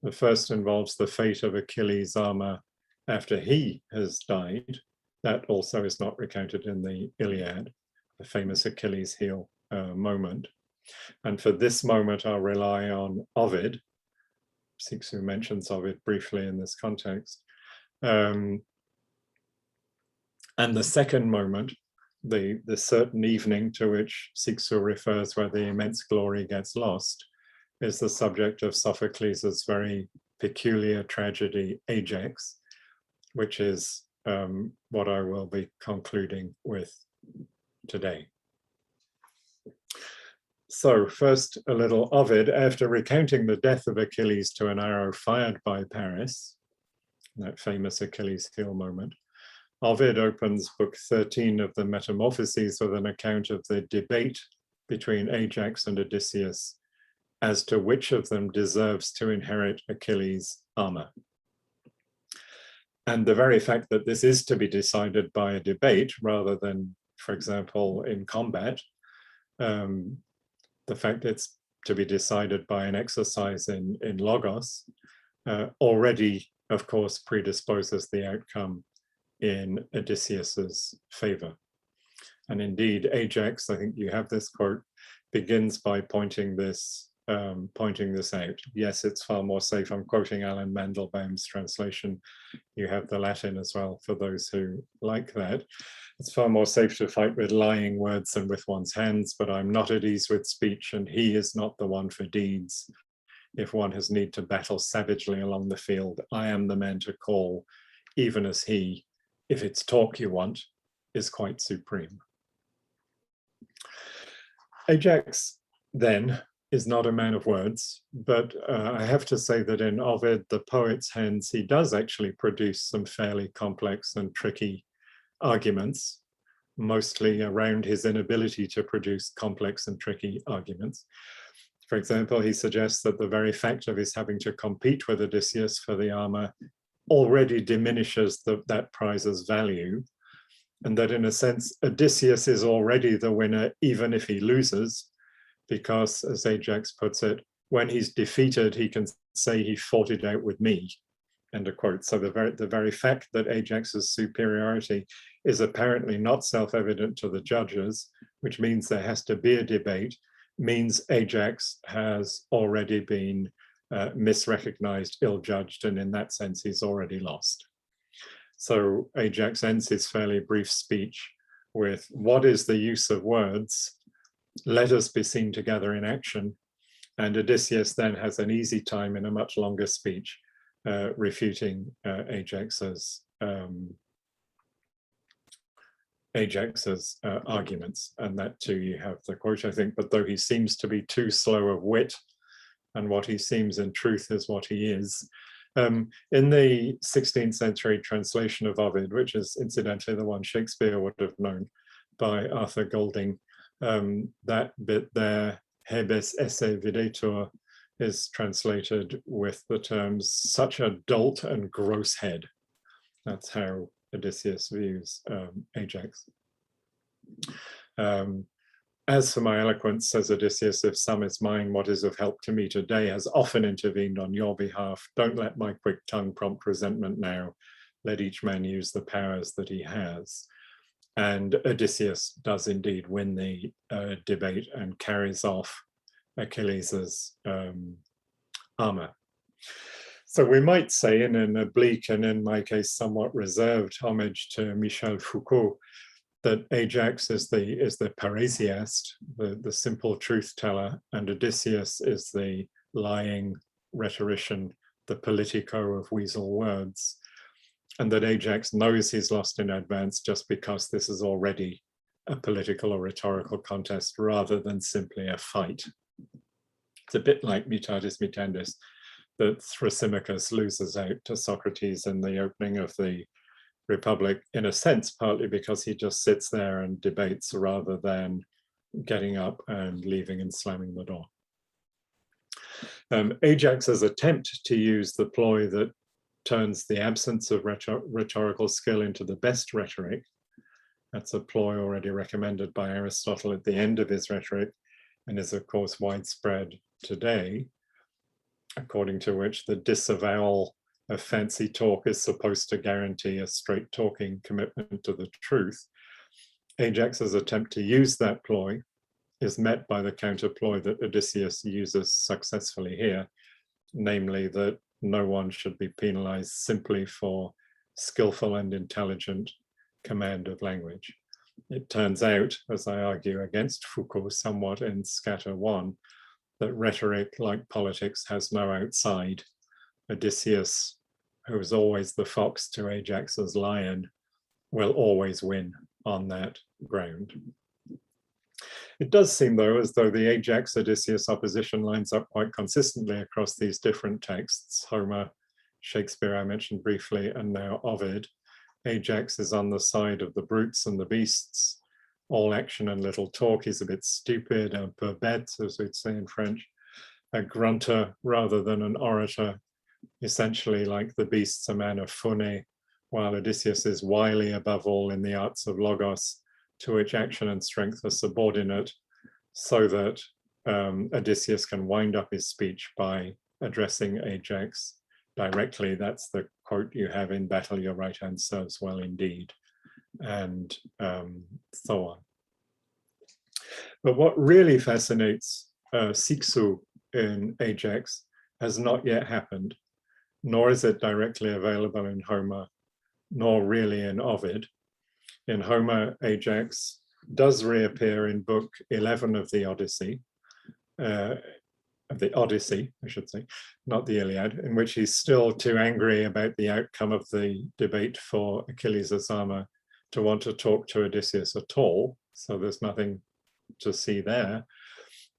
The first involves the fate of Achilles' armor after he has died. That also is not recounted in the Iliad, the famous Achilles' heel moment. And for this moment, I'll rely on Ovid. Sixou mentions Ovid briefly in this context. And the second moment, the certain evening to which Sixou refers where the immense glory gets lost, is the subject of Sophocles' very peculiar tragedy, Ajax, which is what I will be concluding with today. So first, a little Ovid. After recounting the death of Achilles to an arrow fired by Paris, that famous Achilles' heel moment, Ovid opens book 13 of the Metamorphoses with an account of the debate between Ajax and Odysseus as to which of them deserves to inherit Achilles' armor. And the very fact that this is to be decided by a debate rather than, for example, in combat, the fact it's to be decided by an exercise in logos already, of course, predisposes the outcome in Odysseus's favor. And indeed, Ajax, I think you have this quote, begins by pointing this out. Yes, it's far more safe. I'm quoting Alan Mandelbaum's translation. You have the Latin as well for those who like that. It's far more safe to fight with lying words than with one's hands, but I'm not at ease with speech, and he is not the one for deeds. If one has need to battle savagely along the field, I am the man to call, even as he, if it's talk you want, is quite supreme. Ajax, then, is not a man of words, but I have to say that in Ovid, the poet's hands, he does actually produce some fairly complex and tricky arguments, mostly around his inability to produce complex and tricky arguments. For example, he suggests that the very fact of his having to compete with Odysseus for the armor already diminishes that prize's value, and that in a sense, Odysseus is already the winner, even if he loses, because, as Ajax puts it, when he's defeated, he can say he fought it out with me, end of quote. So the very fact that Ajax's superiority is apparently not self-evident to the judges, which means there has to be a debate, means Ajax has already been misrecognized, ill-judged, and in that sense, he's already lost. So Ajax ends his fairly brief speech with, "What is the use of words? Let us be seen together in action." And Odysseus then has an easy time in a much longer speech refuting Ajax's arguments. And that too, you have the quote, I think, "But though he seems to be too slow of wit, and what he seems in truth is what he is." In the 16th century translation of Ovid, which is incidentally the one Shakespeare would have known, by Arthur Golding, that bit there, hebes esse videtur, is translated with the terms "such a dolt and gross head." That's how Odysseus views Ajax. "As for my eloquence," says Odysseus, "if some is mine, what is of help to me today has often intervened on your behalf. Don't let my quick tongue prompt resentment now. Let each man use the powers that he has." And Odysseus does indeed win the debate and carries off Achilles' armor. So we might say, in an oblique and in my case somewhat reserved homage to Michel Foucault, that Ajax is the parrhesiast, the simple truth teller, and Odysseus is the lying rhetorician, the politico of weasel words, and that Ajax knows he's lost in advance just because this is already a political or rhetorical contest rather than simply a fight. It's a bit like mutatis mutandis, that Thrasymachus loses out to Socrates in the opening of the Republic, in a sense, partly because he just sits there and debates rather than getting up and leaving and slamming the door. Ajax's attempt to use the ploy that turns the absence of rhetorical skill into the best rhetoric. That's a ploy already recommended by Aristotle at the end of his Rhetoric, and is of course widespread today, according to which the disavowal of fancy talk is supposed to guarantee a straight talking commitment to the truth. Ajax's attempt to use that ploy is met by the counter ploy that Odysseus uses successfully here, namely that no one should be penalized simply for skillful and intelligent command of language. It turns out, as I argue against Foucault somewhat in Scatter 1, that rhetoric, like politics, has no outside. Odysseus, who is always the fox to Ajax's lion, will always win on that ground. It does seem, though, as though the Ajax-Odysseus opposition lines up quite consistently across these different texts. Homer, Shakespeare I mentioned briefly, and now Ovid. Ajax is on the side of the brutes and the beasts, all action and little talk. He's a bit stupid, a bebête, as we'd say in French, a grunter rather than an orator, essentially like the beasts, a man of phone, while Odysseus is wily above all in the arts of logos, to which action and strength are subordinate, so that Odysseus can wind up his speech by addressing Ajax directly. That's the quote you have in battle, your right hand serves well indeed, and so on. But what really fascinates Sixou in Ajax has not yet happened, nor is it directly available in Homer, nor really in Ovid. In Homer, Ajax does reappear in book 11 of the Odyssey, I should say, not the Iliad, in which he's still too angry about the outcome of the debate for Achilles' armor to want to talk to Odysseus at all. So there's nothing to see there.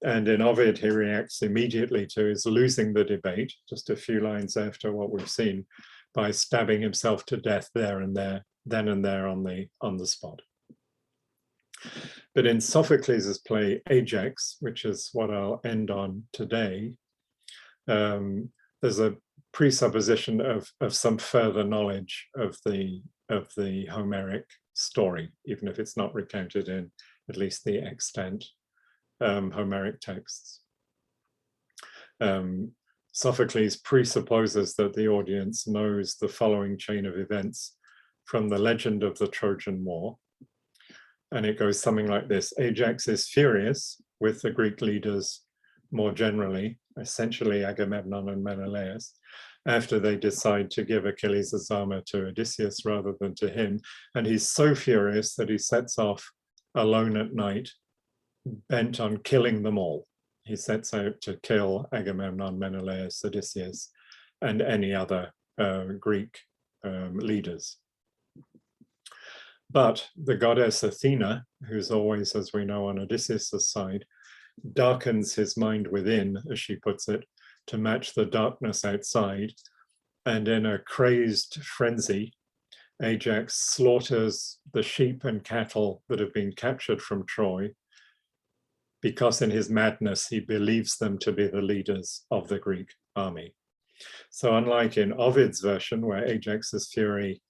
And in Ovid, he reacts immediately to his losing the debate, just a few lines after what we've seen, by stabbing himself to death there and there, then and there on the spot. But in Sophocles' play Ajax, which is what I'll end on today, there's a presupposition of some further knowledge of the Homeric story, even if it's not recounted in at least the extant Homeric texts. Sophocles presupposes that the audience knows the following chain of events from the legend of the Trojan War. And it goes something like this. Ajax is furious with the Greek leaders more generally, essentially Agamemnon and Menelaus, after they decide to give Achilles' armor to Odysseus rather than to him. And he's so furious that he sets off alone at night, bent on killing them all. He sets out to kill Agamemnon, Menelaus, Odysseus, and any other Greek leaders. But the goddess Athena, who's always, as we know, on Odysseus' side, darkens his mind within, as she puts it, to match the darkness outside. And in a crazed frenzy, Ajax slaughters the sheep and cattle that have been captured from Troy, because in his madness, he believes them to be the leaders of the Greek army. So unlike in Ovid's version, where Ajax's fury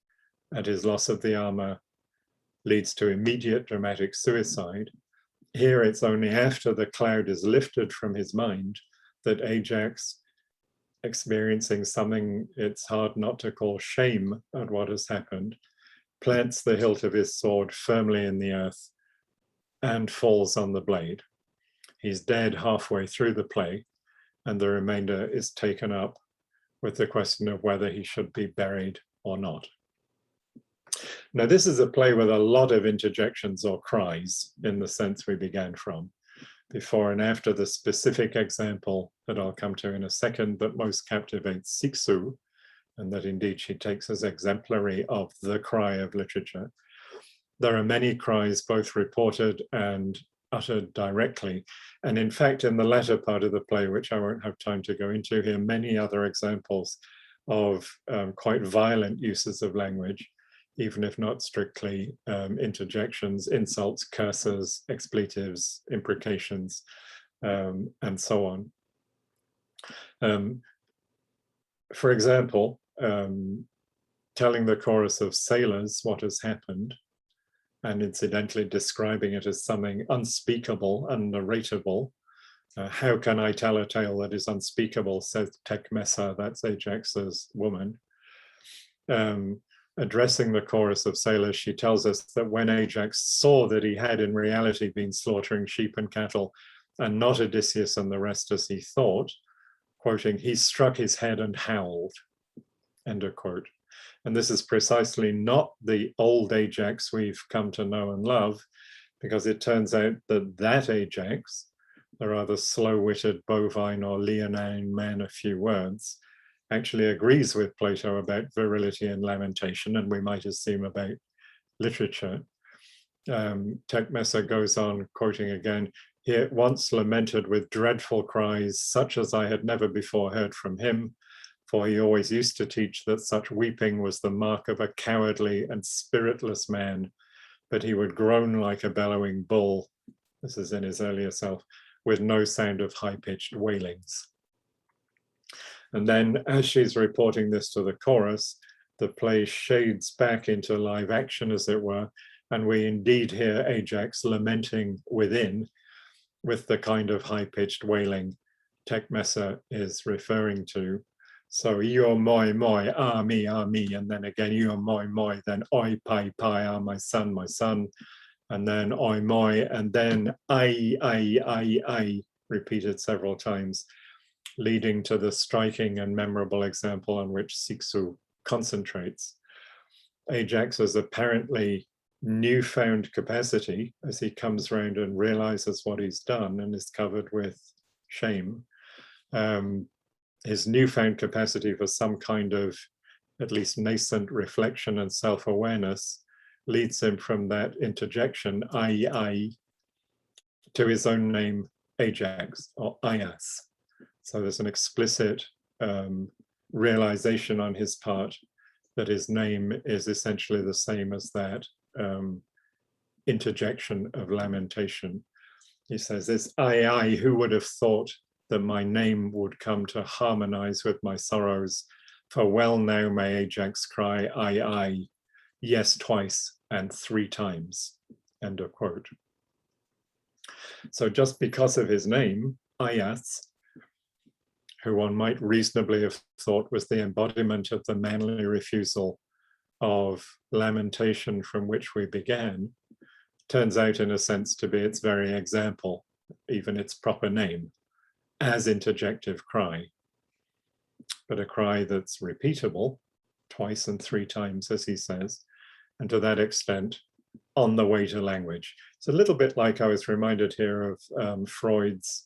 at his loss of the armor leads to immediate dramatic suicide, here it's only after the cloud is lifted from his mind that Ajax, experiencing something it's hard not to call shame at what has happened, plants the hilt of his sword firmly in the earth and falls on the blade. He's dead halfway through the play, and the remainder is taken up with the question of whether he should be buried or not. Now, this is a play with a lot of interjections or cries in the sense we began from, before and after the specific example that I'll come to in a second that most captivates Sixou, and that indeed she takes as exemplary of the cry of literature. There are many cries, both reported and uttered directly. And in fact, in the latter part of the play, which I won't have time to go into here, many other examples of quite violent uses of language, even if not strictly interjections, insults, curses, expletives, imprecations, and so on. For example, telling the chorus of sailors what has happened, and incidentally describing it as something unspeakable, unnarratable. How can I tell a tale that is unspeakable, says Tecmessa, that's Ajax's woman. Addressing the chorus of sailors, she tells us that when Ajax saw that he had in reality been slaughtering sheep and cattle, and not Odysseus and the rest as he thought, quoting, he struck his head and howled, end of quote. And this is precisely not the old Ajax we've come to know and love, because it turns out that that Ajax, the rather slow-witted bovine or leonine man of few words, actually agrees with Plato about virility and lamentation, and we might assume about literature. Tecmessa goes on, quoting again, he at once lamented with dreadful cries, such as I had never before heard from him, for he always used to teach that such weeping was the mark of a cowardly and spiritless man, but he would groan like a bellowing bull, this is in his earlier self, with no sound of high-pitched wailings. And then as she's reporting this to the chorus, the play shades back into live action, as it were, and we indeed hear Ajax lamenting within with the kind of high-pitched wailing Tecmessa is referring to. So io moi moi, ah me, and then again io moi moi, then oi pai pai, ah my son, and then oi moi, and then I, repeated several times, leading to the striking and memorable example on which Siksu concentrates. Ajax's apparently newfound capacity as he comes round and realizes what he's done and is covered with shame. His newfound capacity for some kind of at least nascent reflection and self-awareness leads him from that interjection, I, to his own name, Ajax, or Aias. So there's an explicit realization on his part that his name is essentially the same as that interjection of lamentation. He says, it's I, who would have thought that my name would come to harmonize with my sorrows, for well now may Ajax cry, I, yes, twice and 3 times, end of quote. So just because of his name, Aias, who one might reasonably have thought was the embodiment of the manly refusal of lamentation from which we began, turns out in a sense to be its very example, even its proper name, as interjective cry, but a cry that's repeatable twice and 3 times, as he says, and to that extent, on the way to language. It's a little bit like I was reminded here of Freud's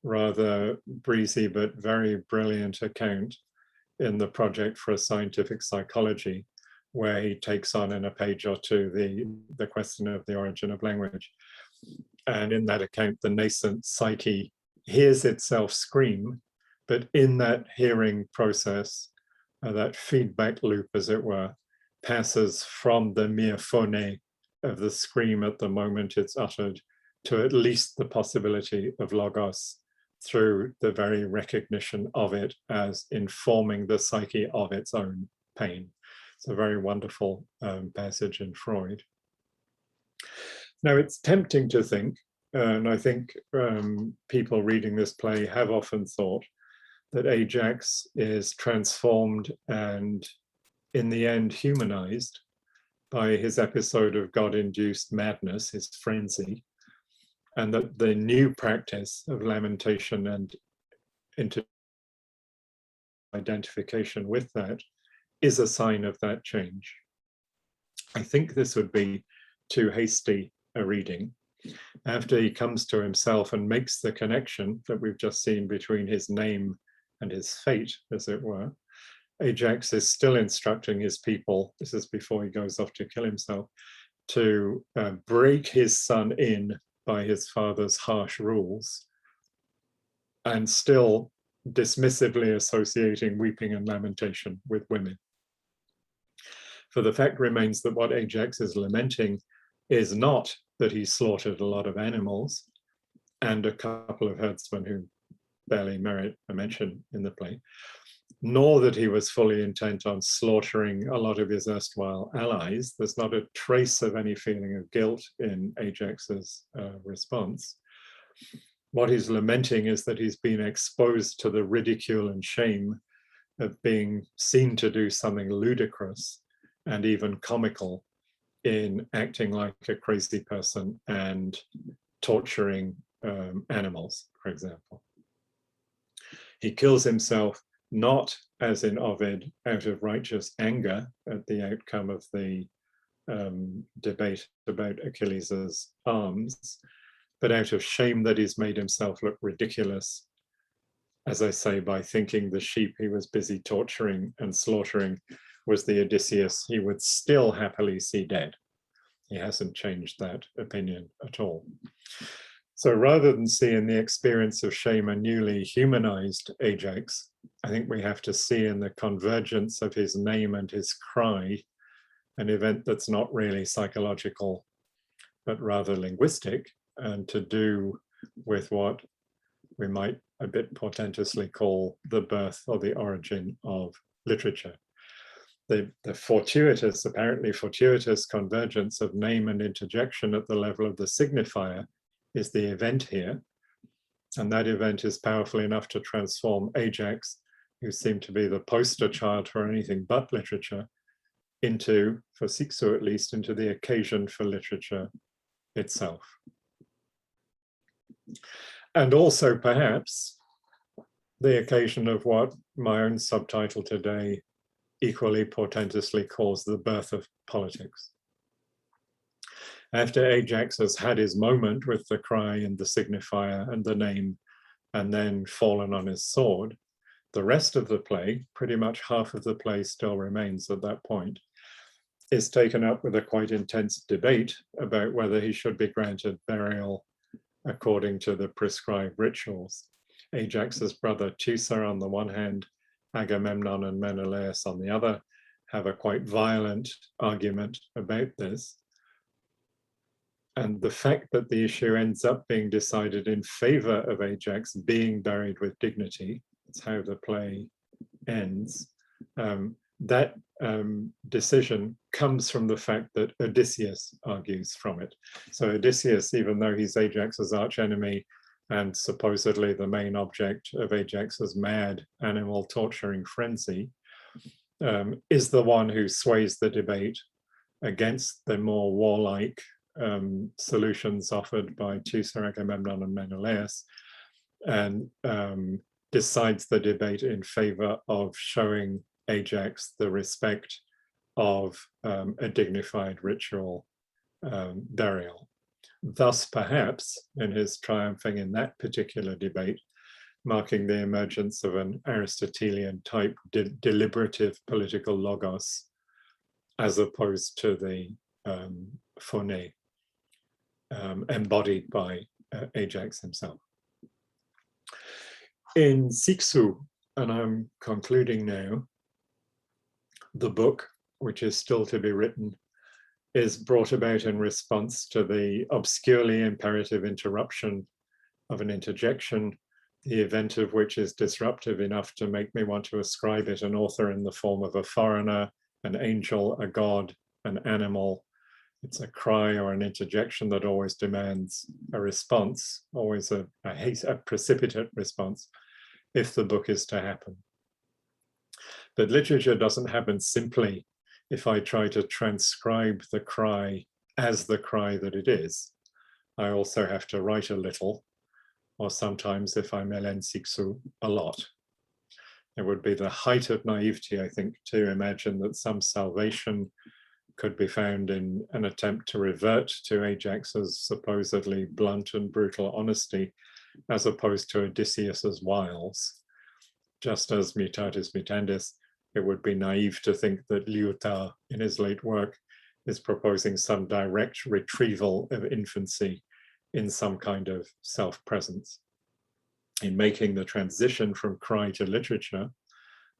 rather breezy but very brilliant account in the Project for a Scientific Psychology, where he takes on in a page or two the question of the origin of language. And in that account, the nascent psyche hears itself scream, but in that hearing process, that feedback loop, as it were, passes from the mere phone of the scream at the moment it's uttered to at least the possibility of logos through the very recognition of it as informing the psyche of its own pain. It's a very wonderful passage in Freud. Now, it's tempting to think, and I think people reading this play have often thought, that Ajax is transformed and in the end humanized by his episode of God-induced madness, his frenzy, and that the new practice of lamentation and identification with that is a sign of that change. I think this would be too hasty a reading. After he comes to himself and makes the connection that we've just seen between his name and his fate, as it were, Ajax is still instructing his people, this is before he goes off to kill himself, to break his son in by his father's harsh rules, and still dismissively associating weeping and lamentation with women. For the fact remains that what Ajax is lamenting is not that he slaughtered a lot of animals and a couple of herdsmen who barely merit a mention in the play, nor that he was fully intent on slaughtering a lot of his erstwhile allies. There's not a trace of any feeling of guilt in Ajax's response. What he's lamenting is that he's been exposed to the ridicule and shame of being seen to do something ludicrous and even comical in acting like a crazy person and torturing animals, for example. He kills himself not, as in Ovid, out of righteous anger at the outcome of the debate about Achilles's arms, but out of shame that he's made himself look ridiculous, as I say, by thinking the sheep he was busy torturing and slaughtering was the Odysseus he would still happily see dead. He hasn't changed that opinion at all. So rather than see in the experience of shame a newly humanized Ajax, I think we have to see in the convergence of his name and his cry an event that's not really psychological, but rather linguistic, and to do with what we might a bit portentously call the birth or the origin of literature. The fortuitous, apparently fortuitous convergence of name and interjection at the level of the signifier is the event here. And that event is powerful enough to transform Ajax, who seemed to be the poster child for anything but literature, into, for Siksu at least, into the occasion for literature itself. And also perhaps the occasion of what my own subtitle today equally portentously calls the birth of politics. After Ajax has had his moment with the cry and the signifier and the name, and then fallen on his sword, the rest of the play, pretty much half of the play still remains at that point, is taken up with a quite intense debate about whether he should be granted burial according to the prescribed rituals. Ajax's brother Teucer on the one hand, Agamemnon and Menelaus on the other, have a quite violent argument about this. And the fact that the issue ends up being decided in favor of Ajax being buried with dignity, that's how the play ends, that decision comes from the fact that Odysseus argues from it. So Odysseus, even though he's Ajax's archenemy and supposedly the main object of Ajax's mad animal torturing frenzy, is the one who sways the debate against the more warlike solutions offered by Teucer, Agamemnon, and Menelaus, and decides the debate in favor of showing Ajax the respect of a dignified ritual burial. Thus, perhaps, in his triumphing in that particular debate, marking the emergence of an Aristotelian type deliberative political logos, as opposed to the phone embodied by Ajax himself. In Siksu, and I'm concluding now, the book, which is still to be written, is brought about in response to the obscurely imperative interruption of an interjection, the event of which is disruptive enough to make me want to ascribe it an author in the form of a foreigner, an angel, a god, an animal. It's a cry or an interjection that always demands a response, always a precipitate response, if the book is to happen. But literature doesn't happen simply if I try to transcribe the cry as the cry that it is. I also have to write a little, or sometimes, if I'm Ellen Siksu, a lot. It would be the height of naivety, I think, to imagine that some salvation could be found in an attempt to revert to Ajax's supposedly blunt and brutal honesty, as opposed to Odysseus's wiles. Just as mutatis mutandis, it would be naive to think that Lyotard, in his late work, is proposing some direct retrieval of infancy in some kind of self-presence. In making the transition from cry to literature,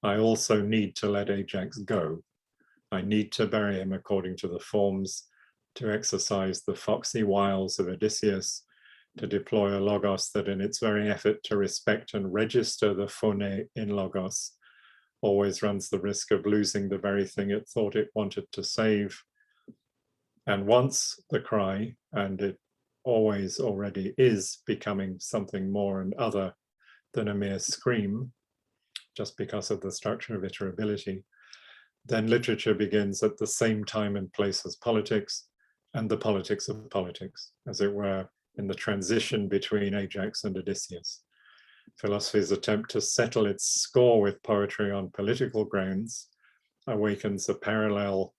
I also need to let Ajax go. I need to bury him according to the forms, to exercise the foxy wiles of Odysseus, to deploy a logos that in its very effort to respect and register the phone in logos always runs the risk of losing the very thing it thought it wanted to save. And once the cry, and it always already is becoming something more and other than a mere scream, just because of the structure of iterability, then literature begins at the same time and place as politics, and the politics of politics, as it were, in the transition between Ajax and Odysseus. Philosophy's attempt to settle its score with poetry on political grounds awakens a parallel,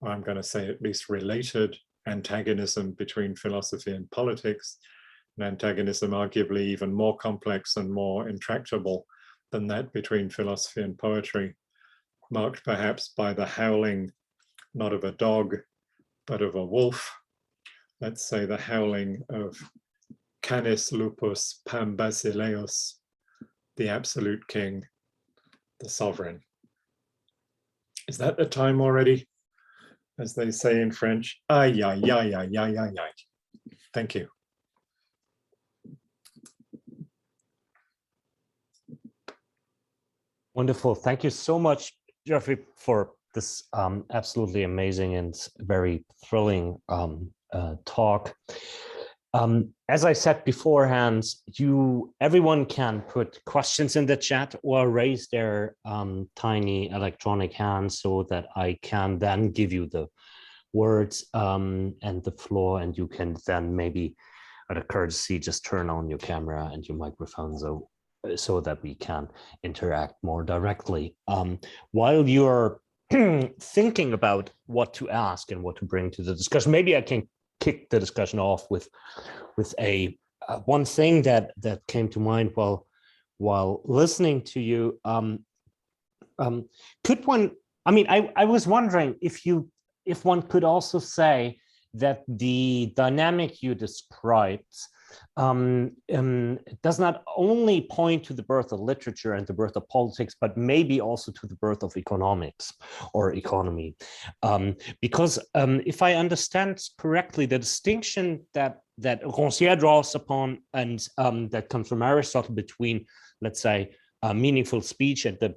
I'm going to say at least related, antagonism between philosophy and politics, an antagonism arguably even more complex and more intractable than that between philosophy and poetry, marked perhaps by the howling, not of a dog, but of a wolf. Let's say the howling of Canis lupus pam basileus, the absolute king, the sovereign. Is that the time already? As they say in French, aïe, aïe, aïe, aïe, aïe, aïe, aïe. Thank you. Wonderful. Thank you so much, Geoffrey, for this absolutely amazing and very thrilling talk. As I said beforehand, everyone can put questions in the chat or raise their tiny electronic hand so that I can then give you the words and the floor, and you can then maybe, out of courtesy, just turn on your camera and your microphone so that we can interact more directly. While you're thinking about what to ask and what to bring to the discussion, maybe I can kick the discussion off with a one thing that came to mind while listening to you. Could one? I mean, I was wondering if one could also say that the dynamic you described does not only point to the birth of literature and the birth of politics, but maybe also to the birth of economics or economy. Because if I understand correctly, the distinction that Rancière draws upon and that comes from Aristotle between, let's say, meaningful speech and the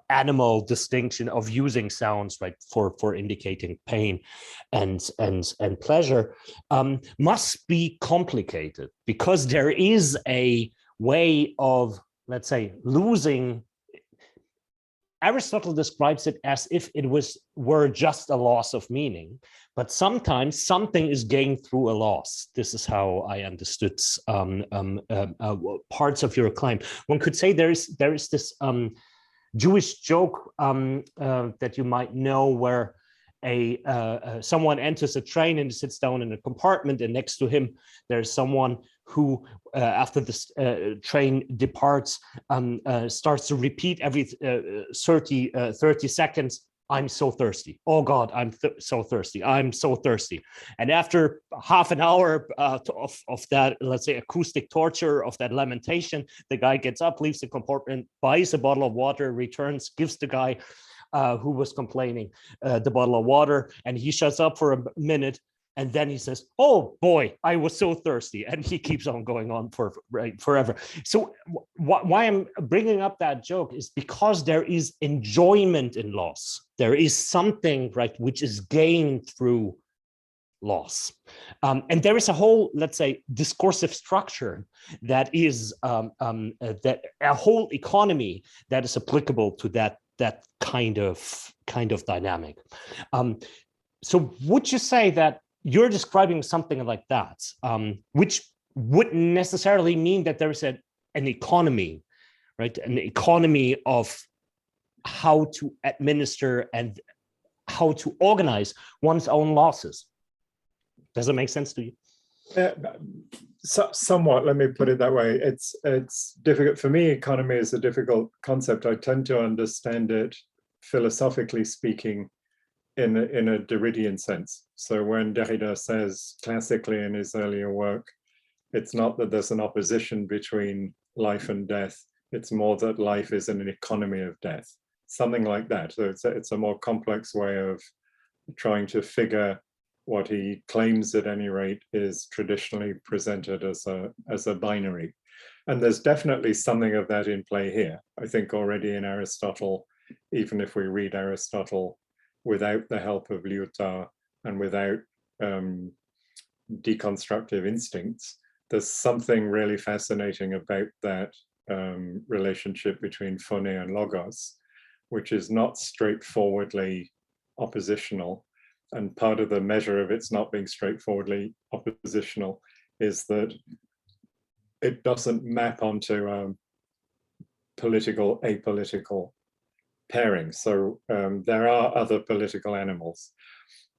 animal distinction of using sounds, right, for indicating pain and pleasure, must be complicated, because there is a way of, let's say, losing. Aristotle describes it as if it were just a loss of meaning, but sometimes something is gained through a loss. This is how I understood parts of your claim. One could say there is this Jewish joke that you might know, where someone enters a train and sits down in a compartment, and next to him there's someone who, after this train departs, starts to repeat every 30 seconds, "I'm so thirsty. Oh God, I'm so thirsty. I'm so thirsty." And after half an hour of that, let's say, acoustic torture, of that lamentation, the guy gets up, leaves the compartment, buys a bottle of water, returns, gives the guy who was complaining the bottle of water, and he shuts up for a minute. And then he says, "Oh boy, I was so thirsty," and he keeps on going on forever. So why I'm bringing up that joke is because there is enjoyment in loss. There is something, right, which is gained through loss, and there is a whole, let's say, discursive structure that is that a whole economy that is applicable to that kind of dynamic. So would you say that you're describing something like that, which wouldn't necessarily mean that there's an economy, right? An economy of how to administer and how to organize one's own losses. Does it make sense to you? Somewhat, let me put it that way. It's difficult for me. Economy is a difficult concept. I tend to understand it, philosophically speaking, in a Derridian sense. So when Derrida says classically in his earlier work, it's not that there's an opposition between life and death, it's more that life is an economy of death, something like that. So it's a more complex way of trying to figure what he claims, at any rate, is traditionally presented as a binary. And there's definitely something of that in play here. I think already in Aristotle, even if we read Aristotle without the help of Lyotard and without deconstructive instincts, there's something really fascinating about that relationship between phone and logos, which is not straightforwardly oppositional. And part of the measure of its not being straightforwardly oppositional is that it doesn't map onto political, apolitical pairing. So there are other political animals.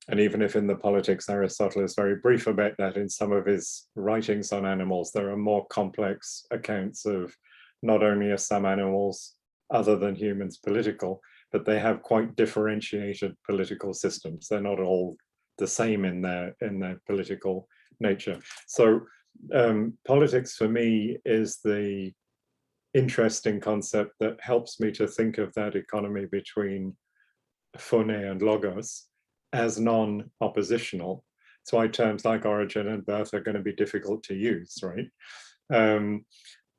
And even if in the Politics, Aristotle is very brief about that, in some of his writings on animals, there are more complex accounts of not only are some animals other than humans political, but they have quite differentiated political systems. They're not all the same in their political nature. So politics for me is the interesting concept that helps me to think of that economy between phone and logos as non-oppositional. That's why terms like origin and birth are going to be difficult to use, right?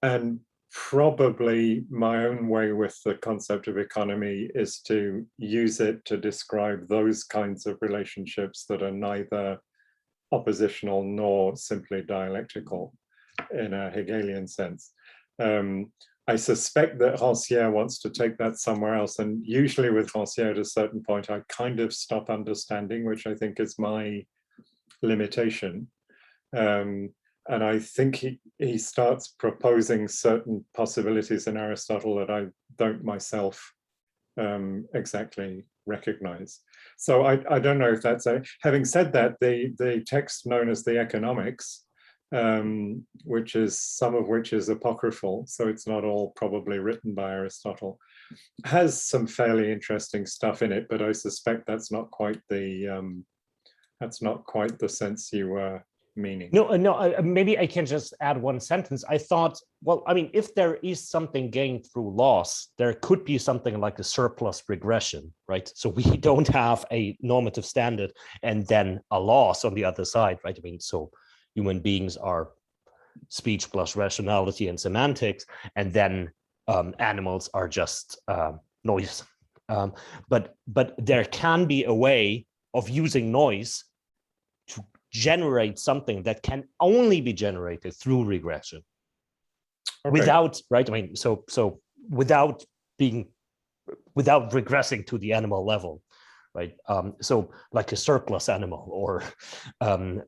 And probably my own way with the concept of economy is to use it to describe those kinds of relationships that are neither oppositional nor simply dialectical in a Hegelian sense. I suspect that Rancière wants to take that somewhere else, and usually with Rancière at a certain point I kind of stop understanding, which I think is my limitation. And I think he starts proposing certain possibilities in Aristotle that I don't myself exactly recognize. So I don't know if that's a, having said that, the text known as the Economics, which is some of which is apocryphal, so it's not all probably written by Aristotle, has some fairly interesting stuff in it, but I suspect that's not quite the sense you were meaning. No, maybe I can just add one sentence. I thought, well, I mean, if there is something gained through loss, there could be something like a surplus regression, right? So we don't have a normative standard and then a loss on the other side, right? I mean, so human beings are speech plus rationality and semantics, and then animals are just noise. But there can be a way of using noise to generate something that can only be generated through regression. Okay. Without, right? I mean, so without regressing to the animal level, right? So like a surplus animal or some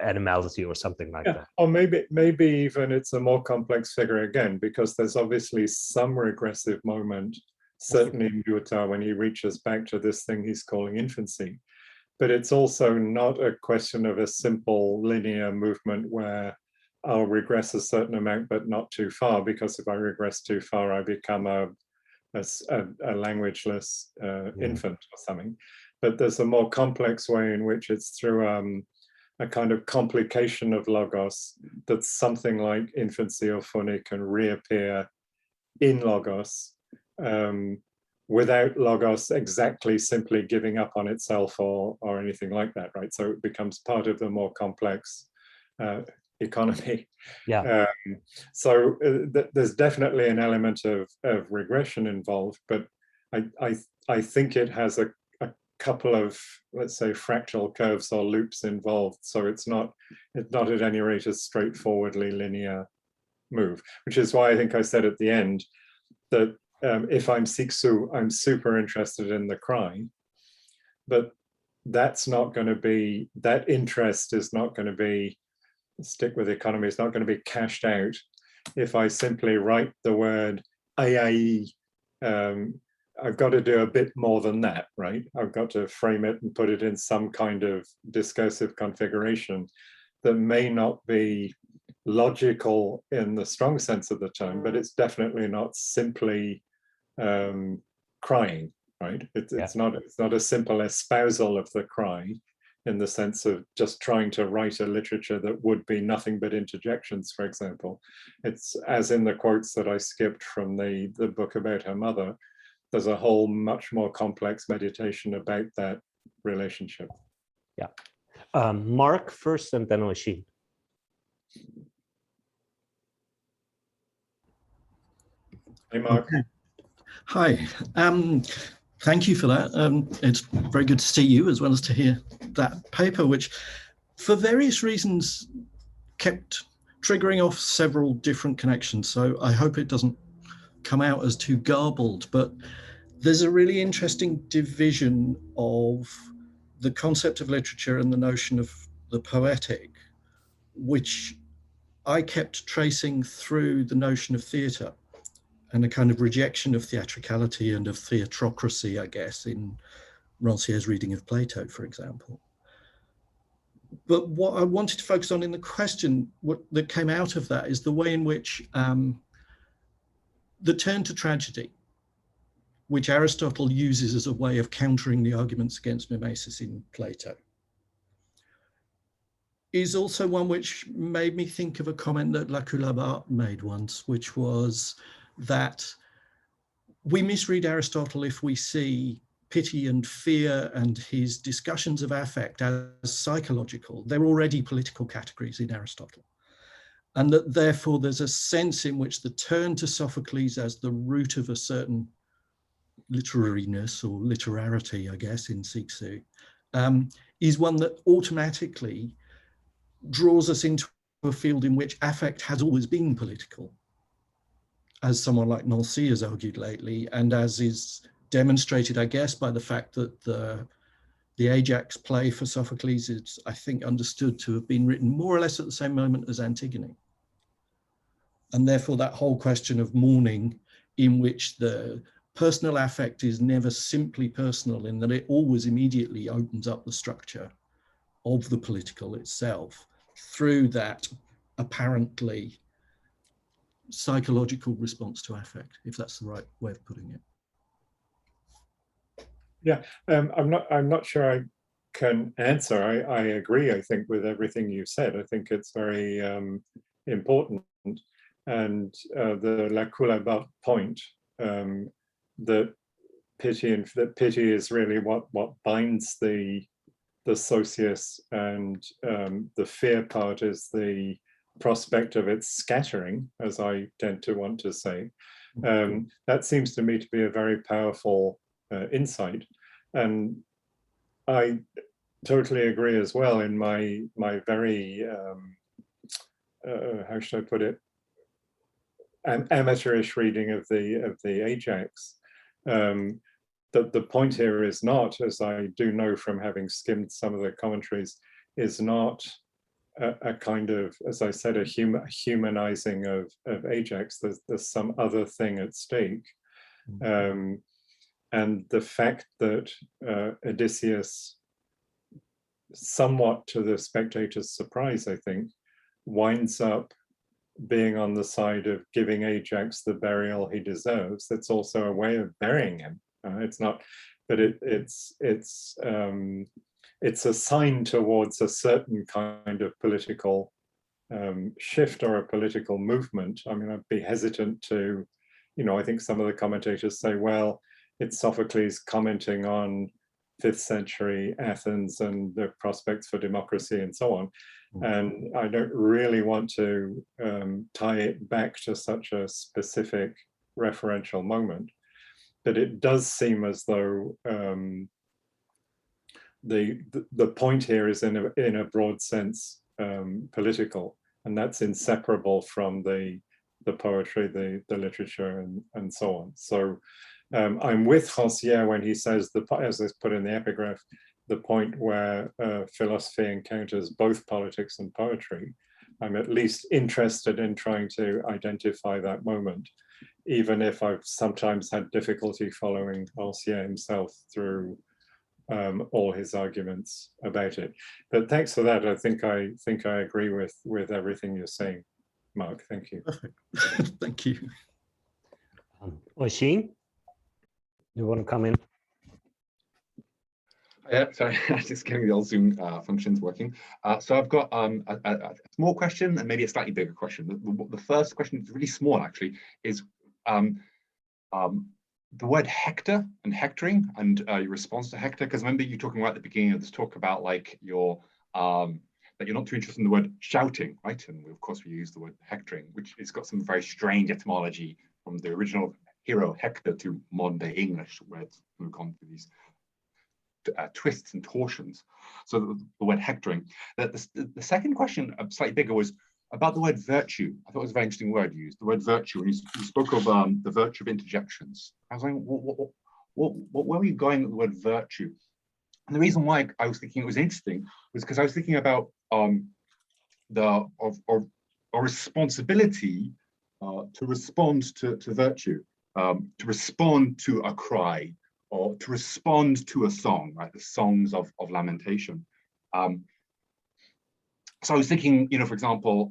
animality or something like that. Or maybe even it's a more complex figure again, because there's obviously some regressive moment, certainly in Lyotard, when he reaches back to this thing he's calling infancy. But it's also not a question of a simple linear movement where I'll regress a certain amount, but not too far, because if I regress too far, I become a languageless infant or something. But there's a more complex way in which it's through a kind of complication of logos that something like infancy or phone can reappear in logos, without logos exactly simply giving up on itself or anything like that, right? So it becomes part of the more complex economy. Yeah. So there's definitely an element of regression involved, but I think it has a couple of, let's say, fractal curves or loops involved. So it's not at any rate a straightforwardly linear move, which is why I think I said at the end that if I'm Siksu, I'm super interested in the cry, but that's not going to be, that interest is not going to be, stick with economy, it's not going to be cashed out if I simply write the word AIE. I've got to do a bit more than that, right? I've got to frame it and put it in some kind of discursive configuration that may not be logical in the strong sense of the term, but it's definitely not simply crying, right? It's not a simple espousal of the cry in the sense of just trying to write a literature that would be nothing but interjections, for example. It's as in the quotes that I skipped from the book about her mother, there's a whole much more complex meditation about that relationship. Yeah. Mark first and then Oisin. Hey, Mark. Hi, thank you for that. It's very good to see you as well as to hear that paper, which for various reasons kept triggering off several different connections. So I hope it doesn't come out as too garbled, but there's a really interesting division of the concept of literature and the notion of the poetic, which I kept tracing through the notion of theatre and a kind of rejection of theatricality and of theatrocracy, I guess, in Rancière's reading of Plato, for example. But what I wanted to focus on in the question that came out of that is the way in which the turn to tragedy, which Aristotle uses as a way of countering the arguments against mimesis in Plato, is also one which made me think of a comment that Lacoue made once, which was that we misread Aristotle if we see pity and fear and his discussions of affect as psychological. They're already political categories in Aristotle. And that therefore there's a sense in which the turn to Sophocles as the root of a certain literariness or literarity, I guess, in Cixous, is one that automatically draws us into a field in which affect has always been political, as someone like Nancy has argued lately, and as is demonstrated, I guess, by the fact that the Ajax play for Sophocles is, I think, understood to have been written more or less at the same moment as Antigone. And therefore that whole question of mourning, in which the personal affect is never simply personal, in that it always immediately opens up the structure of the political itself through that apparently psychological response to affect, if that's the right way of putting it. Yeah, I'm not sure I can answer. I agree, I think, with everything you said. I think it's very important. And the Lacoue point that pity is really what binds the socius, and the fear part is the prospect of its scattering, as I tend to want to say. That seems to me to be a very powerful insight, and I totally agree as well. In my very how should I put it, an amateurish reading of the Ajax, that the point here is not, as I do know from having skimmed some of the commentaries, is not a kind of, as I said, a humanizing of Ajax. There's some other thing at stake. And the fact that Odysseus, somewhat to the spectator's surprise, I think, winds up being on the side of giving Ajax the burial he deserves. That's also a way of burying him. It's not, but it's a sign towards a certain kind of political shift or a political movement. I mean, I'd be hesitant to, I think some of the commentators say, well, it's Sophocles commenting on 5th century Athens and the prospects for democracy and so on. And I don't really want to tie it back to such a specific referential moment. But it does seem as though the point here is in a broad sense political, and that's inseparable from the poetry, the literature, and so on. So I'm with Rancière when he says, as is put in the epigraph, the point where philosophy encounters both politics and poetry. I'm at least interested in trying to identify that moment, even if I've sometimes had difficulty following Rancière himself through all his arguments about it. But thanks for that. I think I agree with everything you're saying, Mark. Thank you. Perfect. Thank you. Oisin, you want to come in? Yeah, sorry, just getting the old Zoom functions working. So I've got a small question and maybe a slightly bigger question. The first question is really small, actually, is the word Hector and hectoring and your response to Hector. Because remember you talking about at the beginning of this talk about like your that you're not too interested in the word shouting, right? And of course we use the word hectoring, which has got some very strange etymology from the original hero Hector to modern day English, where it's gone through these twists and torsions. So the word hectoring. The second question, slightly bigger, was about the word virtue. I thought it was a very interesting word used, the word virtue. And you spoke of the virtue of interjections. I was wondering, where were you going with the word virtue? And the reason why I was thinking it was interesting was because I was thinking about our responsibility to respond to virtue, to respond to a cry, or to respond to a song, right? The songs of lamentation. So I was thinking, for example,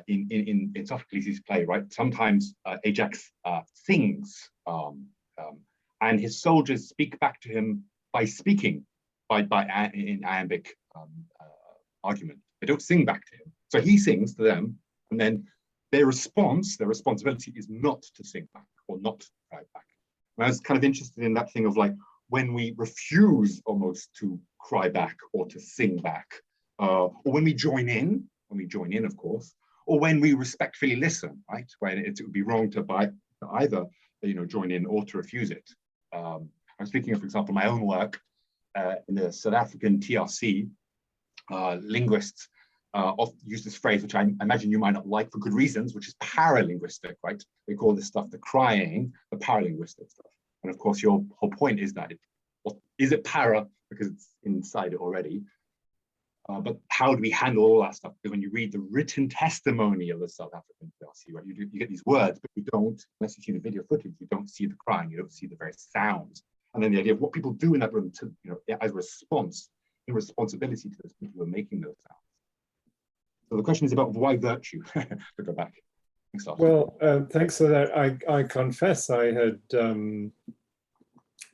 in Sophocles' play, right? Sometimes Ajax sings, and his soldiers speak back to him by speaking, in iambic argument. They don't sing back to him. So he sings to them, and then their responsibility is not to sing back or not to cry back. And I was kind of interested in that thing of like, when we refuse almost to cry back or to sing back, or when we join in, of course, or when we respectfully listen, right? When it would be wrong to either, join in or to refuse it. I was thinking of, for example, my own work in the South African TRC. Linguists often use this phrase, which I imagine you might not like for good reasons, which is paralinguistic, right? They call this stuff the crying, the paralinguistic stuff. And of course, your whole point is that is it para because it's inside it already? But how do we handle all that stuff? Because when you read the written testimony of the South African TRC, right, you get these words, but you don't, unless you see the video footage, you don't see the crying, you don't see the very sounds. And then the idea of what people do in that room to, as a response, in responsibility to those people who are making those sounds. So the question is about why virtue, to go back. Thanks, well, thanks for that. I confess I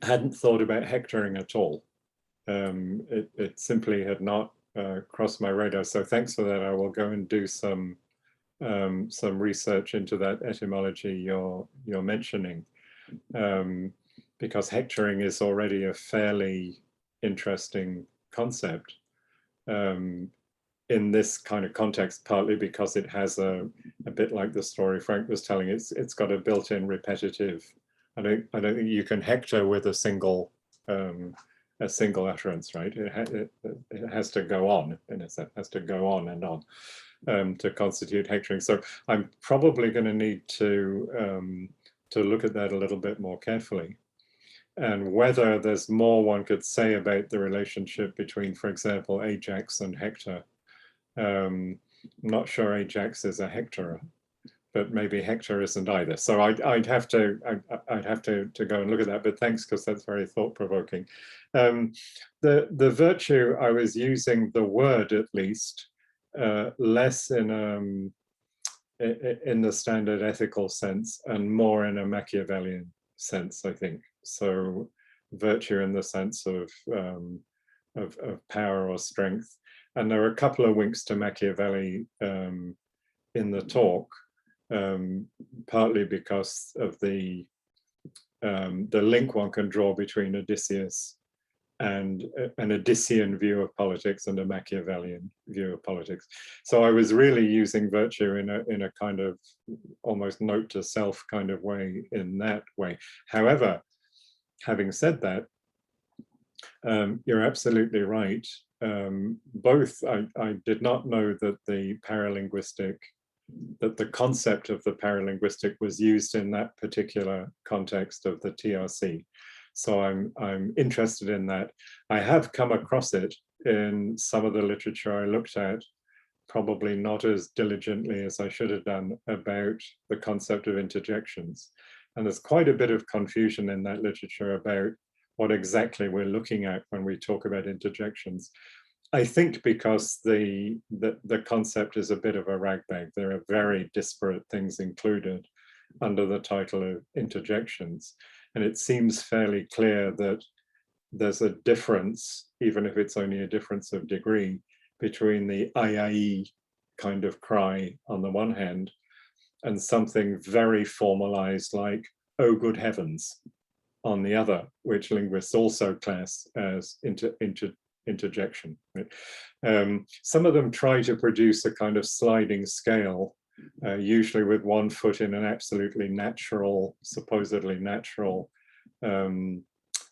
hadn't thought about hectoring at all. It simply had not crossed my radar. So thanks for that. I will go and do some research into that etymology you're mentioning, because hectoring is already a fairly interesting concept in this kind of context, partly because it has a bit like the story Frank was telling. It's got a built-in repetitive. I don't think you can hector with a single utterance, right? It has to go on, in a sense, has to go on and on to constitute hectoring. So I'm probably going to need to look at that a little bit more carefully, and whether there's more one could say about the relationship between, for example, Ajax and Hector. I'm not sure Ajax is a hectorer, but maybe Hector isn't either. So I'd have to go and look at that. But thanks, because that's very thought-provoking. The virtue, I was using the word at least less in the standard ethical sense and more in a Machiavellian sense, I think. So virtue in the sense of power or strength. And there are a couple of winks to Machiavelli in the talk, partly because of the link one can draw between Odysseus and an Odyssean view of politics and a Machiavellian view of politics. So I was really using virtue in a kind of almost note to self kind of way in that way. However, having said that, you're absolutely right. Both, I did not know that the concept of the paralinguistic was used in that particular context of the TRC. So I'm interested in that. I have come across it in some of the literature I looked at, probably not as diligently as I should have done, about the concept of interjections. And there's quite a bit of confusion in that literature about what exactly we're looking at when we talk about interjections. I think because the concept is a bit of a ragbag. There are very disparate things included under the title of interjections. And it seems fairly clear that there's a difference, even if it's only a difference of degree, between the ai kind of cry on the one hand and something very formalized like, oh, good heavens, on the other, which linguists also class as interjection. Right? Some of them try to produce a kind of sliding scale usually with one foot in an absolutely natural, supposedly natural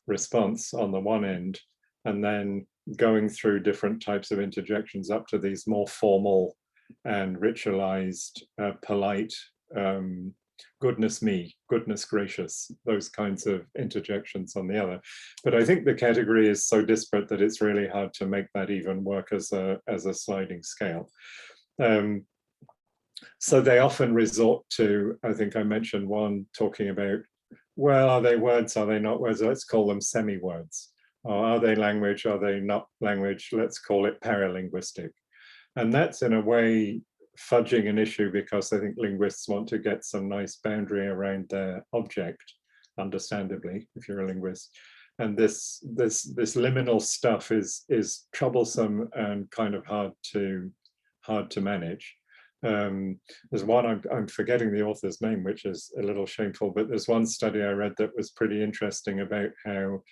response on the one end, and then going through different types of interjections up to these more formal and ritualized, polite, goodness me, goodness gracious, those kinds of interjections on the other. But I think the category is so disparate that it's really hard to make that even work as a sliding scale. So they often resort to, I think I mentioned one talking about, well, are they words, are they not words? Let's call them semi-words. Or are they language, are they not language? Let's call it paralinguistic. And that's in a way fudging an issue, because I think linguists want to get some nice boundary around their object, understandably, if you're a linguist. And this liminal stuff is troublesome and kind of hard to manage. There's one, I'm forgetting the author's name, which is a little shameful, but there's one study I read that was pretty interesting about how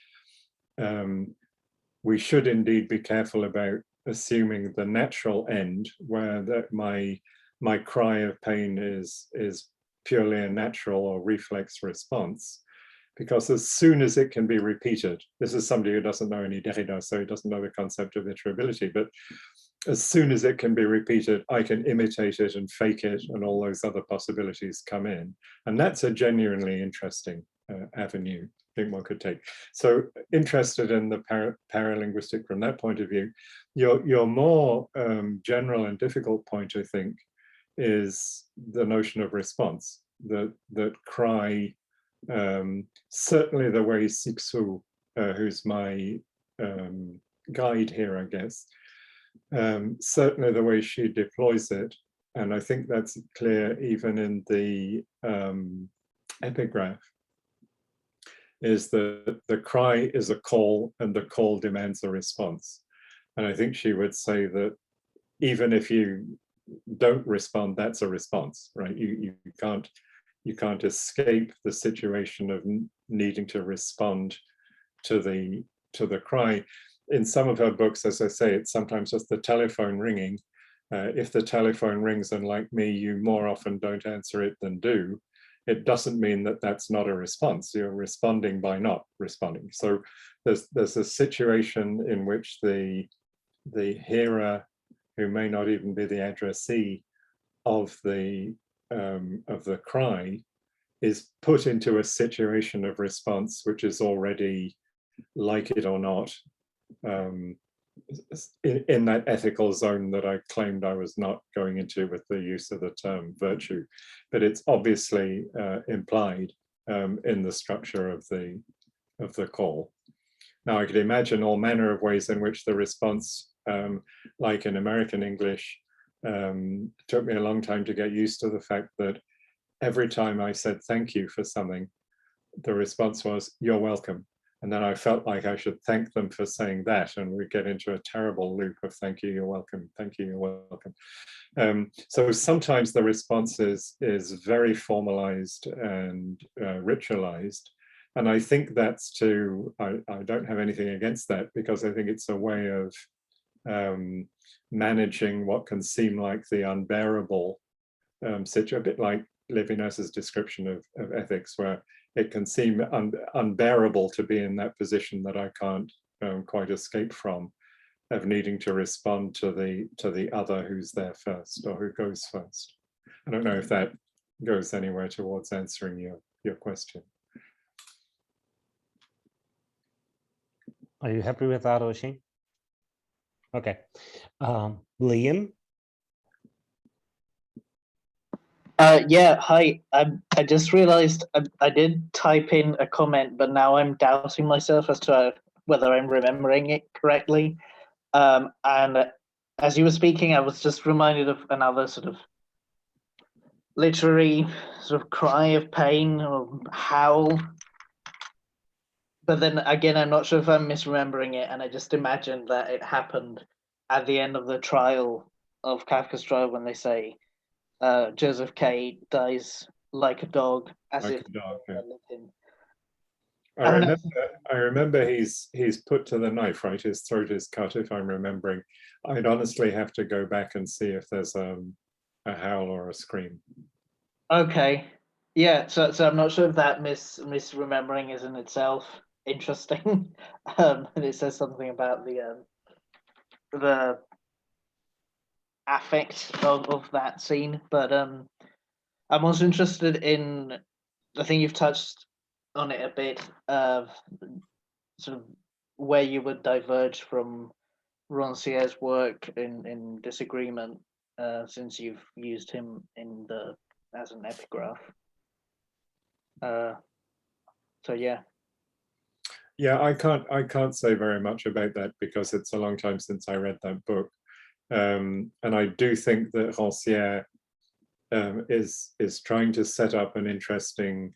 we should indeed be careful about assuming the natural end, where my cry of pain is purely a natural or reflex response, because as soon as it can be repeated, this is somebody who doesn't know any Derrida, so he doesn't know the concept of iterability, but as soon as it can be repeated, I can imitate it and fake it, and all those other possibilities come in. And that's a genuinely interesting avenue I think one could take. So interested in the paralinguistic from that point of view. Your more general and difficult point, I think, is the notion of response, that cry, certainly the way Siksu, who's my guide here, I guess, certainly the way she deploys it, and I think that's clear even in the epigraph, is that the cry is a call and the call demands a response. And I think she would say that even if you don't respond, that's a response, right? You can't escape the situation of needing to respond to the cry. In some of her books, as I say, it's sometimes just the telephone ringing. If the telephone rings and, like me, you more often don't answer it than do, it doesn't mean that that's not a response. You're responding by not responding. So there's a situation in which the hearer, who may not even be the addressee of the cry, is put into a situation of response which is already, like it or not, in that ethical zone that I claimed I was not going into with the use of the term virtue, but it's obviously implied in the structure of the call. Now I could imagine all manner of ways in which the response, like in American English, took me a long time to get used to the fact that every time I said thank you for something, the response was, "You're welcome." And then I felt like I should thank them for saying that, and we get into a terrible loop of thank you, you're welcome, thank you, you're welcome. So sometimes the response is very formalized and ritualized. And I think that's I don't have anything against that, because I think it's a way of managing what can seem like the unbearable situation, a bit like Levinas's description of ethics, where it can seem unbearable to be in that position that I can't quite escape from, of needing to respond to the other who's there first, or who goes first. I don't know if that goes anywhere towards answering your question. Are you happy with that, Oisin? Okay. Liam? Yeah, hi. I just realized I did type in a comment, but now I'm doubting myself as to whether I'm remembering it correctly. And as you were speaking, I was just reminded of another sort of literary sort of cry of pain or howl. But then again, I'm not sure if I'm misremembering it, and I just imagined that it happened at the end of the trial of Kafka's trial, when they say, Joseph K. dies like a dog, as like if a dog, yeah. him. I remember he's put to the knife, right? His throat is cut, if I'm remembering. I'd honestly have to go back and see if there's a howl or a scream. Okay. Yeah, so I'm not sure if that misremembering is in itself interesting. And it says something about the affect of that scene. But I'm also interested in, I think you've touched on it a bit, of sort of where you would diverge from Rancière's work in Disagreement, since you've used him as an epigraph. So yeah. Yeah, I can't say very much about that because it's a long time since I read that book. And I do think that Rancière is trying to set up an interesting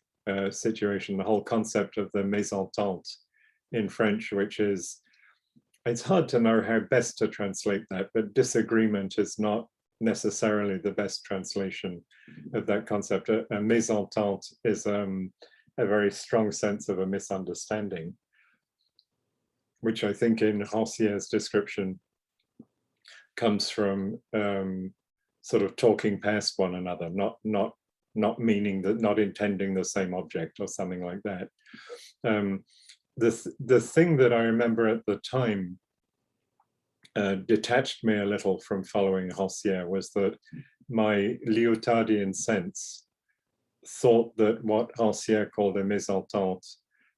situation, the whole concept of the mésentente in French, which is, it's hard to know how best to translate that, but disagreement is not necessarily the best translation of that concept. A mésentente is a very strong sense of a misunderstanding, which I think in Rancière's description comes from sort of talking past one another, not meaning that, not intending the same object or something like that. The thing that I remember at the time detached me a little from following Rancière was that my Lyotardian sense thought that what Rancière called a mésentente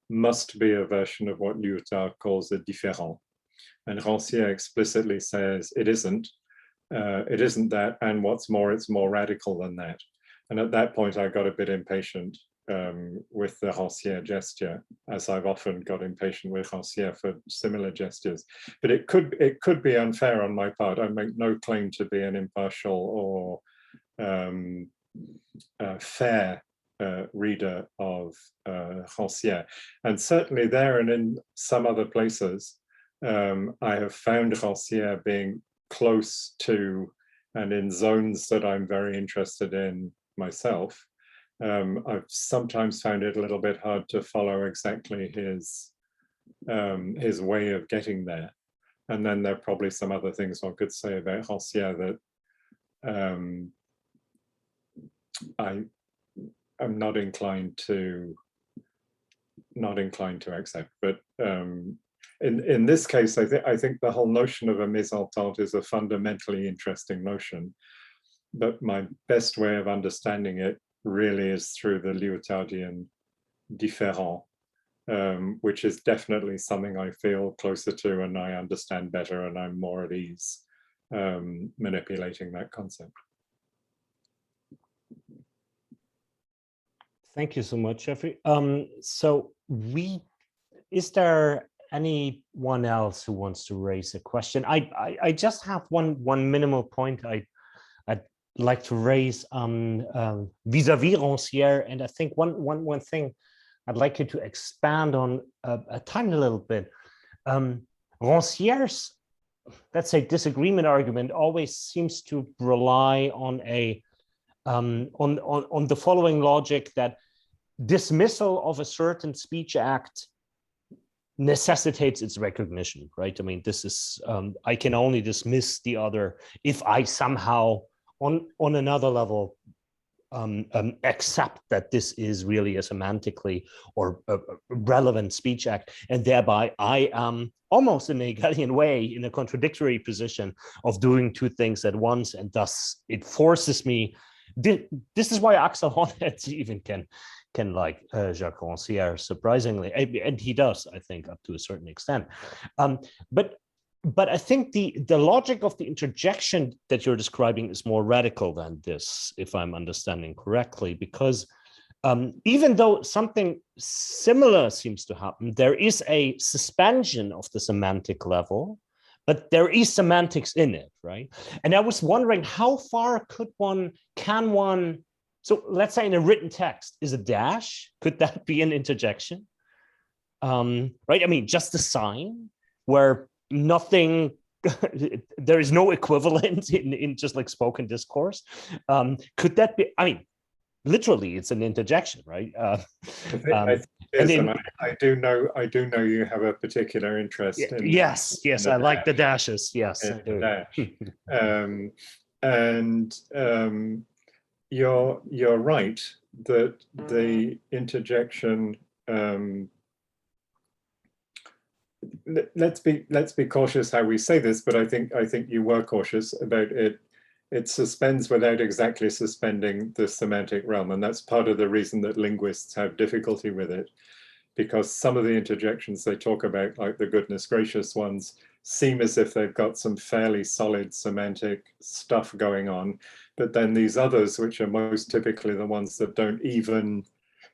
must be a version of what Lyotard calls a différent. And Rancière explicitly says it isn't that, and what's more, it's more radical than that. And at that point, I got a bit impatient with the Rancière gesture, as I've often got impatient with Rancière for similar gestures. But it could be unfair on my part. I make no claim to be an impartial or fair reader of Rancière. And certainly there and in some other places, I have found Rancière being close to and in zones that I'm very interested in myself. I've sometimes found it a little bit hard to follow exactly his way of getting there. And then there are probably some other things one could say about Rancière that I'm not inclined to accept. But in this case, I think the whole notion of a mésentente is a fundamentally interesting notion. But my best way of understanding it really is through the Lyotardian différent, which is definitely something I feel closer to and I understand better, and I'm more at ease manipulating that concept. Thank you so much, Geoffrey. So is there anyone else who wants to raise a question? I just have one minimal point I'd like to raise vis-a-vis Rancière, and I think one thing I'd like you to expand on a tiny little bit. Rancière's, let's say, disagreement argument always seems to rely on on the following logic, that dismissal of a certain speech act necessitates its recognition, right? I mean, this is, I can only dismiss the other if I somehow on another level accept that this is really a semantically or a relevant speech act, and thereby I am almost in a Hegelian way in a contradictory position of doing two things at once, and thus it forces me. This is why Axel Honneth even can like Jacques Rancière, surprisingly, and he does, I think, up to a certain extent. But I think the logic of the interjection that you're describing is more radical than this, if I'm understanding correctly, because even though something similar seems to happen, there is a suspension of the semantic level, but there is semantics in it, right? And I was wondering, how far can one, so let's say in a written text, is a dash, could that be an interjection? Right, I mean, just a sign where nothing, there is no equivalent in just like spoken discourse. Could that be, I mean, literally it's an interjection, right? I do know you have a particular interest in yes I like the dashes, yes I do. dash. and you're right that the interjection. Let's be cautious how we say this, but I think you were cautious about it. It suspends without exactly suspending the semantic realm, and that's part of the reason that linguists have difficulty with it, because some of the interjections they talk about, like the goodness gracious ones, seem as if they've got some fairly solid semantic stuff going on, but then these others, which are most typically the ones that don't even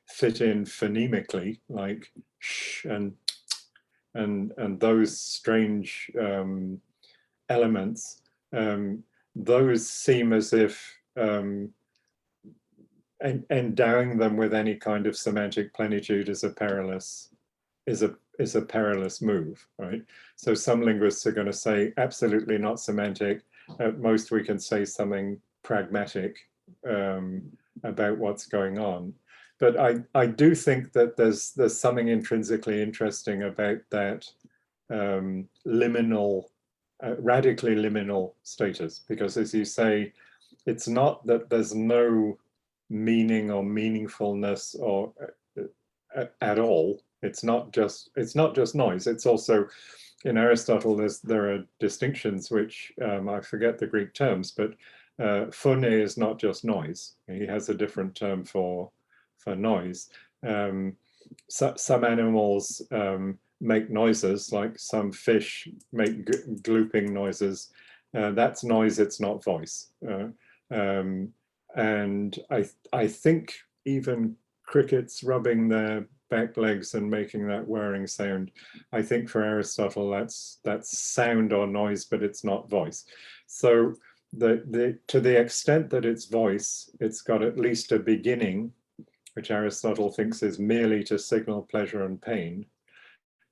fit in phonemically, like sh and those strange elements, those seem as if endowing them with any kind of semantic plenitude is a perilous move, right? So some linguists are going to say absolutely not semantic. At most, we can say something pragmatic about what's going on. But I do think that there's something intrinsically interesting about that liminal, radically liminal status, because as you say, it's not that there's no meaning or meaningfulness or at all. It's not just noise. It's also, in Aristotle, there are distinctions which I forget the Greek terms, but phone is not just noise. He has a different term for noise. Some animals make noises, like some fish make glooping noises. That's noise, it's not voice. And I think even crickets rubbing their back legs and making that whirring sound, I think for Aristotle that's sound or noise, but it's not voice. So to the extent that it's voice, it's got at least a beginning, which Aristotle thinks is merely to signal pleasure and pain.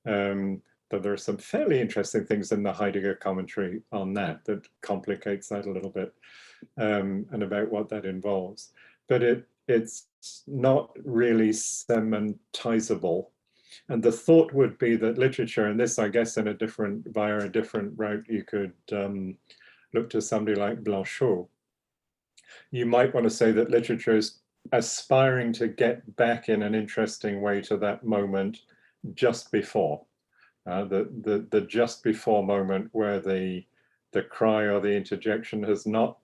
But there are some fairly interesting things in the Heidegger commentary on that complicates that a little bit, and about what that involves. But it's not really semantizable. And the thought would be that literature, and this, I guess, via a different route, you could look to somebody like Blanchot. You might want to say that literature is aspiring to get back in an interesting way to that moment just before, the just before moment where the cry or the interjection has not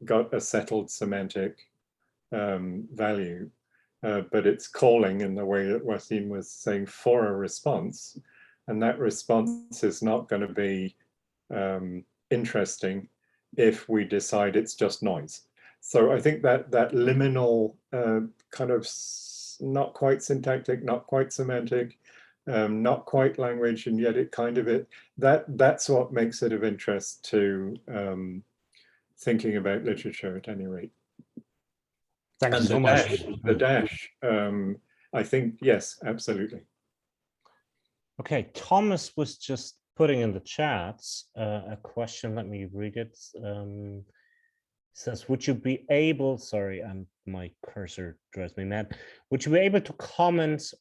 got a settled semantic value, but it's calling in the way that Wasim was saying for a response, and that response is not going to be interesting if we decide it's just noise. So I think that liminal kind of not quite syntactic, not quite semantic, not quite language, and yet it kind of that's what makes it of interest to thinking about literature at any rate. Thank you so much. The dash, I think, yes, absolutely. Okay, Thomas was just putting in the chats a question. Let me read it. Says, would you be able, sorry, my cursor drives me mad. Would you be able to comment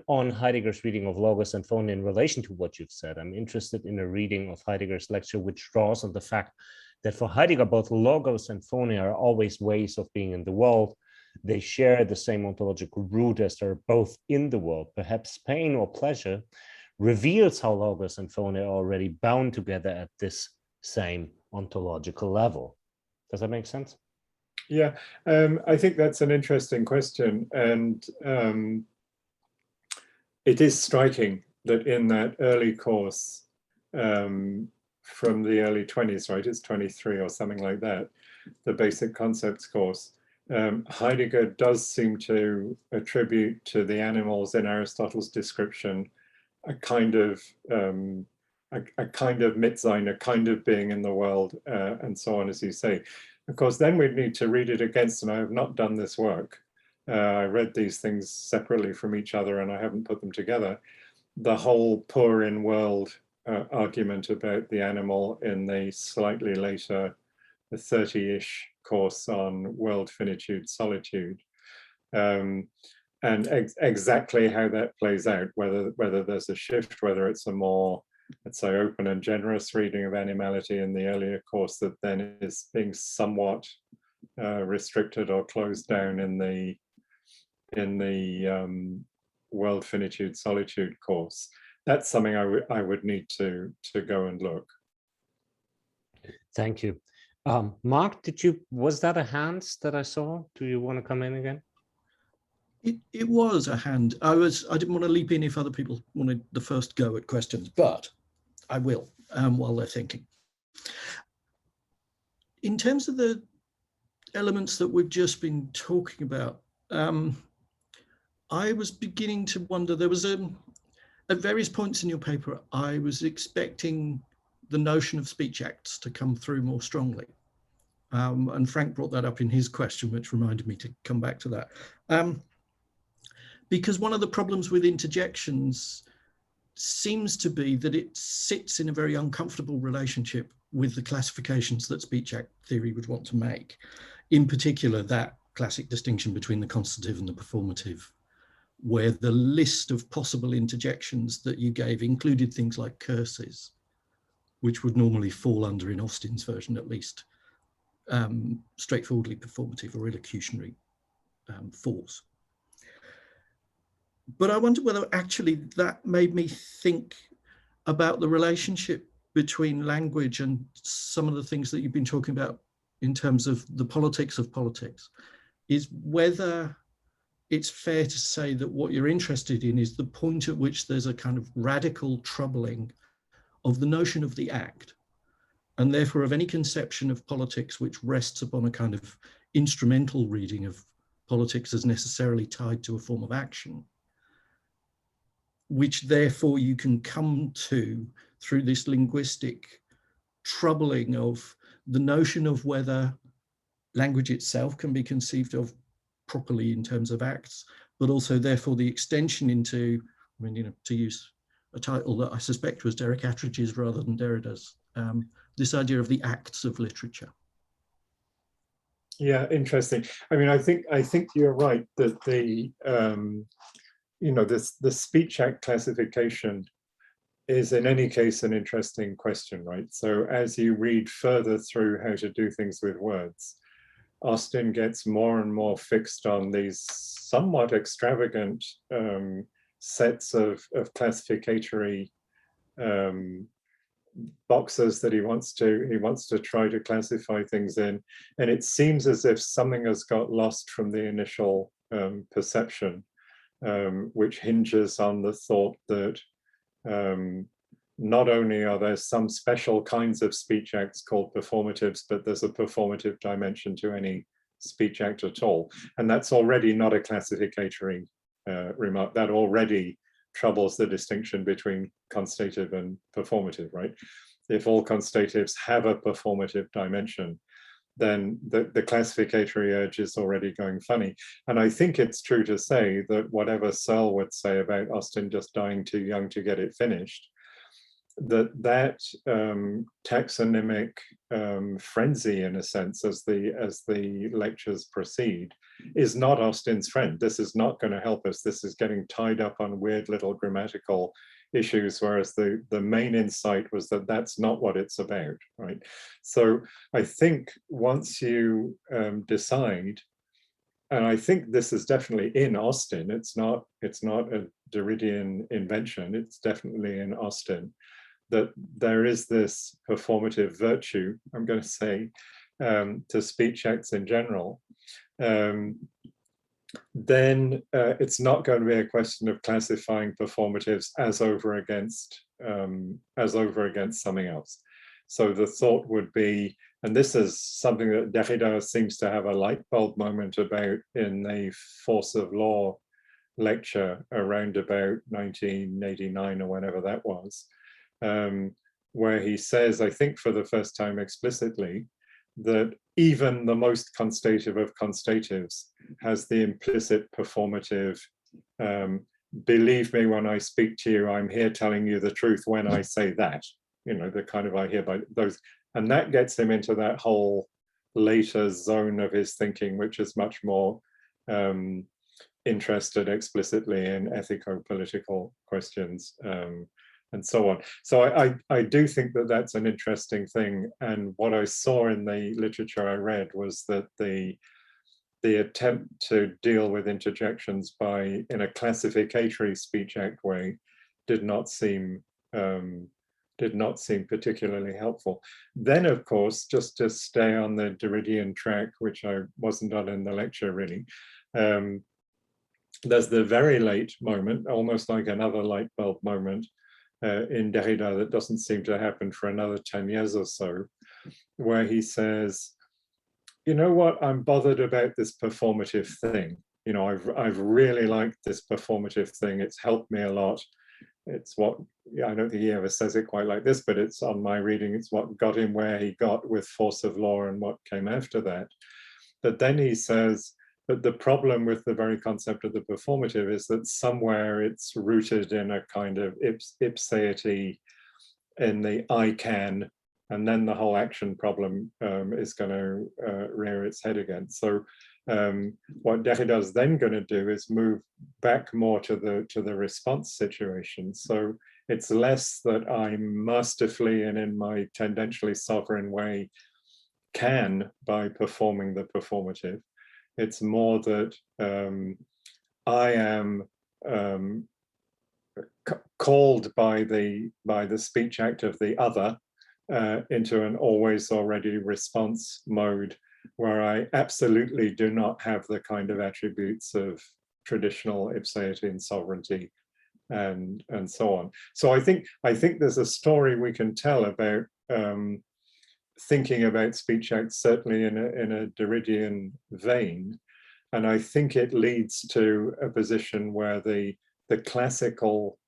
on Heidegger's reading of Logos and Phony in relation to what you've said? I'm interested in a reading of Heidegger's lecture, which draws on the fact that for Heidegger, both Logos and Phony are always ways of being in the world. They share the same ontological root as they're both in the world. Perhaps pain or pleasure reveals how Logos and Phony are already bound together at this same ontological level. Does that make sense? Yeah, I think that's an interesting question. And it is striking that in that early course from the early 20s, right, it's 23 or something like that, the basic concepts course, Heidegger does seem to attribute to the animals in Aristotle's description a kind of Mitsein, a kind of being in the world, and so on, as you say. Of course, then we'd need to read it against, and I have not done this work. I read these things separately from each other, and I haven't put them together. The whole poor in world argument about the animal in the slightly later, the 30-ish course on world finitude, solitude. And exactly how that plays out, whether there's a shift, whether it's a more let's say, open and generous reading of animality in the earlier course that then is being somewhat restricted or closed down in the world, finitude, solitude course. That's something I would need to go and look. Thank you. Mark, was that a hand that I saw? Do you want to come in again? It was a hand. I didn't want to leap in if other people wanted the first go at questions, but I will while they're thinking. In terms of the elements that we've just been talking about, I was beginning to wonder, there was at various points in your paper, I was expecting the notion of speech acts to come through more strongly. And Frank brought that up in his question, which reminded me to come back to that. Because one of the problems with interjections seems to be that it sits in a very uncomfortable relationship with the classifications that speech act theory would want to make. In particular, that classic distinction between the constative and the performative, where the list of possible interjections that you gave included things like curses, which would normally fall under, in Austin's version at least, straightforwardly performative or illocutionary force. But I wonder whether actually that made me think about the relationship between language and some of the things that you've been talking about in terms of the politics of politics, is whether it's fair to say that what you're interested in is the point at which there's a kind of radical troubling of the notion of the act, and therefore of any conception of politics which rests upon a kind of instrumental reading of politics as necessarily tied to a form of action, which therefore you can come to through this linguistic troubling of the notion of whether language itself can be conceived of properly in terms of acts, but also therefore the extension into, I mean, you know, to use a title that I suspect was Derek Attridge's rather than Derrida's, this idea of the acts of literature. Yeah, interesting. I mean, I think you're right that the you know, the speech act classification is in any case an interesting question, right? So as you read further through how to do things with words, Austin gets more and more fixed on these somewhat extravagant sets of classificatory boxes that he wants to try to classify things in, and it seems as if something has got lost from the initial perception, which hinges on the thought that not only are there some special kinds of speech acts called performatives, but there's a performative dimension to any speech act at all. And that's already not a classificatory remark. That already troubles the distinction between constative and performative, right? If all constatives have a performative dimension, then the classificatory urge is already going funny. And I think it's true to say that whatever Searle would say about Austin just dying too young to get it finished, that taxonymic frenzy, in a sense, as the lectures proceed, is not Austin's friend. This is not going to help us. This is getting tied up on weird little grammatical issues, whereas the main insight was that that's not what it's about, right? So I think once you decide, and I think this is definitely in Austin, it's not a Derridian invention, it's definitely in Austin, that there is this performative virtue, I'm going to say, to speech acts in general. Then it's not going to be a question of classifying performatives as over against something else. So the thought would be, and this is something that Derrida seems to have a light bulb moment about in the Force of Law lecture around about 1989 or whenever that was, where he says, I think for the first time explicitly, that even the most constative of constatives has the implicit performative, believe me when I speak to you, I'm here telling you the truth when I say that, you know, the kind of I hereby those, and that gets him into that whole later zone of his thinking, which is much more interested explicitly in ethico-political questions, and so on. So I do think that that's an interesting thing. And what I saw in the literature I read was that the attempt to deal with interjections in a classificatory speech act way did not seem particularly helpful. Then, of course, just to stay on the Derridian track, which I wasn't on in the lecture really, there's the very late moment, almost like another light bulb moment in Derrida that doesn't seem to happen for another 10 years or so, where he says, you know what, I'm bothered about this performative thing. You know, I've really liked this performative thing. It's helped me a lot. It's what, I don't think he ever says it quite like this, but it's on my reading, it's what got him where he got with force of law and what came after that. But then he says, but the problem with the very concept of the performative is that somewhere it's rooted in a kind of ipseity in the I can, and then the whole action problem is going to rear its head again. So what Derrida is then going to do is move back more to the response situation. So it's less that I masterfully and in my tendentially sovereign way can by performing the performative. It's more that I am called by the speech act of the other into an always already response mode, where I absolutely do not have the kind of attributes of traditional ipseity and sovereignty and so on. So I think there's a story we can tell about thinking about speech acts, certainly in a Derridian vein, and I think it leads to a position where the classical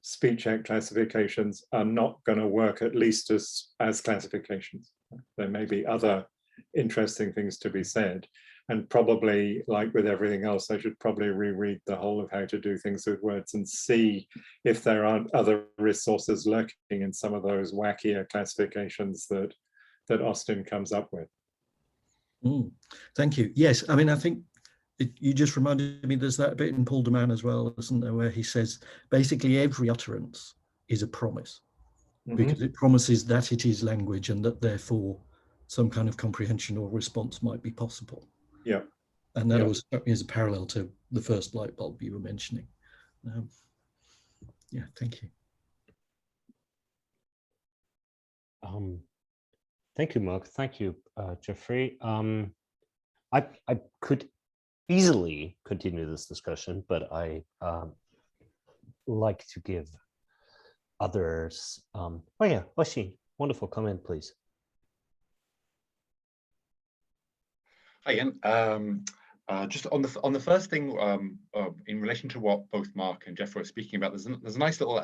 speech act classifications are not going to work, at least as classifications. There may be other interesting things to be said, and probably, like with everything else, I should probably reread the whole of How to Do Things with Words and see if there aren't other resources lurking in some of those wackier classifications that Austin comes up with. Thank you. Yes, I mean, I think you just reminded me, there's that bit in Paul de Man as well, isn't there, where he says basically every utterance is a promise, because it promises that it is language and that therefore some kind of comprehension or response might be possible. Yeah. And that always struck me as a parallel to the first light bulb you were mentioning. Yeah, thank you. Thank you, Mark. Thank you, Geoffrey. I could easily continue this discussion, but I like to give others. Oh yeah, Oshin, wonderful comment, please. Hi again. Just on the first thing, in relation to what both Mark and Geoffrey were speaking about, there's a nice little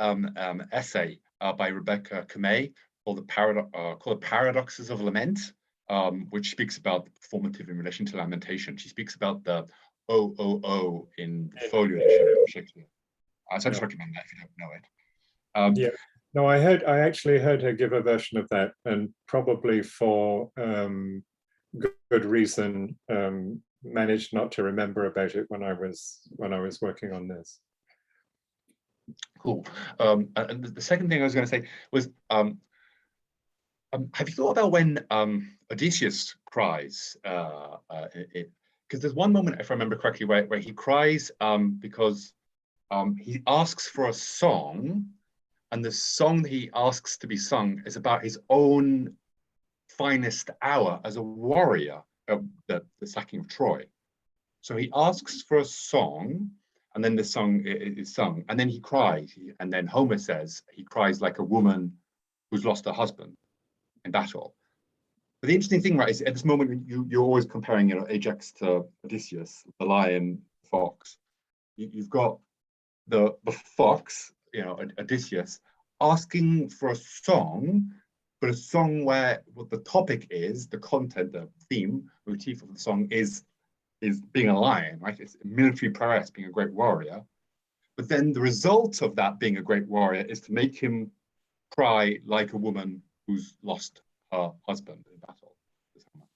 essay by Rebecca Kamei called the Paradoxes of Lament, which speaks about the performative in relation to lamentation. She speaks about the O in the folio edition of Shakespeare. So I just recommend that if you don't know it. Yeah, no, I actually heard her give a version of that, and probably for good reason managed not to remember about it when I was working on this. Cool. And the second thing I was going to say was, have you thought about when Odysseus cries? Because there's one moment, if I remember correctly, where he cries because he asks for a song, and the song he asks to be sung is about his own finest hour as a warrior of the sacking of Troy. So he asks for a song, and then the song is sung, and then he cries. And then Homer says he cries like a woman who's lost her husband in battle. But the interesting thing, right, is at this moment you're always comparing, Ajax to Odysseus, the lion, fox. You've got the fox, Odysseus, asking for a song, but a song where what the topic is, the content, the theme, motif of the song is being a lion, right? It's military prowess, being a great warrior. But then the result of that being a great warrior is to make him cry like a woman who's lost her husband in battle.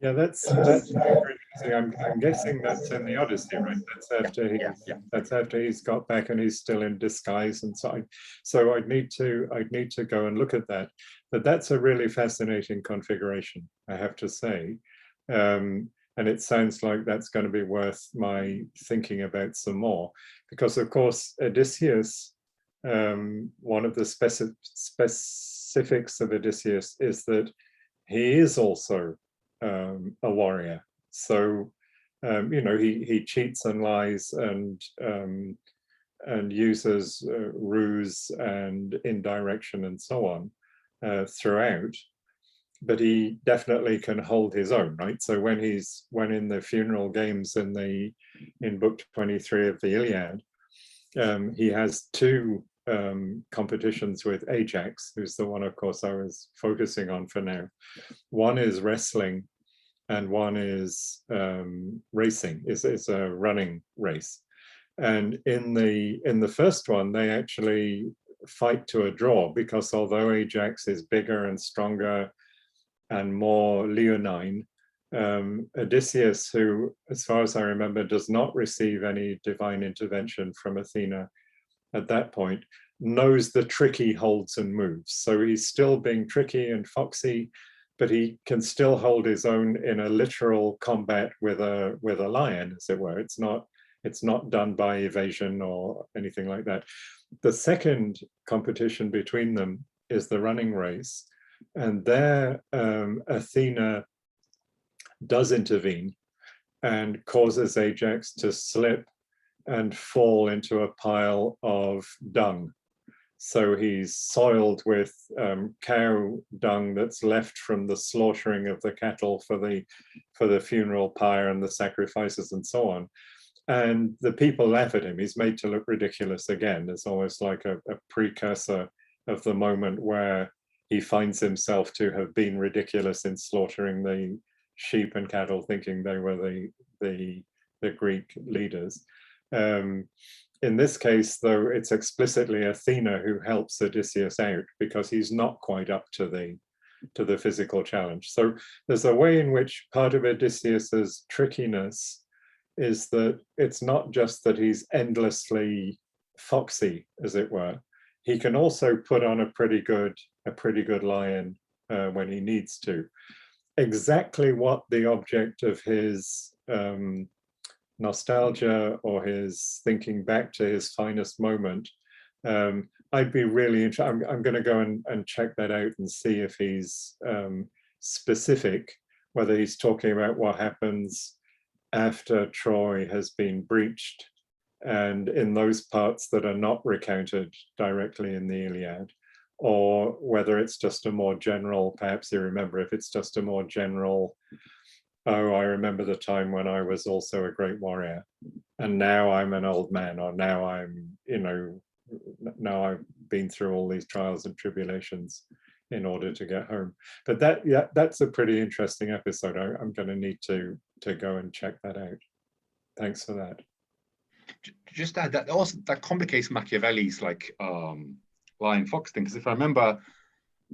Yeah, that's very interesting. I'm guessing that's in the Odyssey, right? That's after he's got back and he's still in disguise, and so I'd need to go and look at that. But that's a really fascinating configuration, I have to say. And it sounds like that's going to be worth my thinking about some more, because of course Odysseus, one of the specifics of Odysseus is that he is also a warrior. So he cheats and lies and uses ruse and indirection and so on throughout. But he definitely can hold his own, right? So when in the funeral games in book 23 of the Iliad, he has two competitions with Ajax, who's the one, of course, I was focusing on for now. One is wrestling, and one is racing. It's a running race. And in the first one, they actually fight to a draw, because although Ajax is bigger and stronger and more leonine, Odysseus, who, as far as I remember, does not receive any divine intervention from Athena at that point, knows the tricky holds and moves. So he's still being tricky and foxy, but he can still hold his own in a literal combat with a lion, as it were. It's not done by evasion or anything like that. The second competition between them is the running race. And there, Athena does intervene and causes Ajax to slip and fall into a pile of dung. So he's soiled with cow dung that's left from the slaughtering of the cattle for the funeral pyre and the sacrifices and so on. And the people laugh at him. He's made to look ridiculous again. It's almost like a precursor of the moment where he finds himself to have been ridiculous in slaughtering the sheep and cattle, thinking they were the Greek leaders. In this case, though, it's explicitly Athena who helps Odysseus out, because he's not quite up to the physical challenge. So there's a way in which part of Odysseus's trickiness is that it's not just that he's endlessly foxy, as it were. He can also put on a pretty good lion when he needs to. Exactly what the object of his nostalgia or his thinking back to his finest moment, I'd be really interested. I'm going to go and check that out and see if he's specific, whether he's talking about what happens after Troy has been breached and in those parts that are not recounted directly in the Iliad, or whether it's just a more general, perhaps you remember, if it's just a more general, oh, I remember the time when I was also a great warrior, and now I'm an old man, or now now I've been through all these trials and tribulations in order to get home. But that's a pretty interesting episode. I'm going to need to go and check that out. Thanks for that. Just add that also that complicates Machiavelli's lion fox thing, because if I remember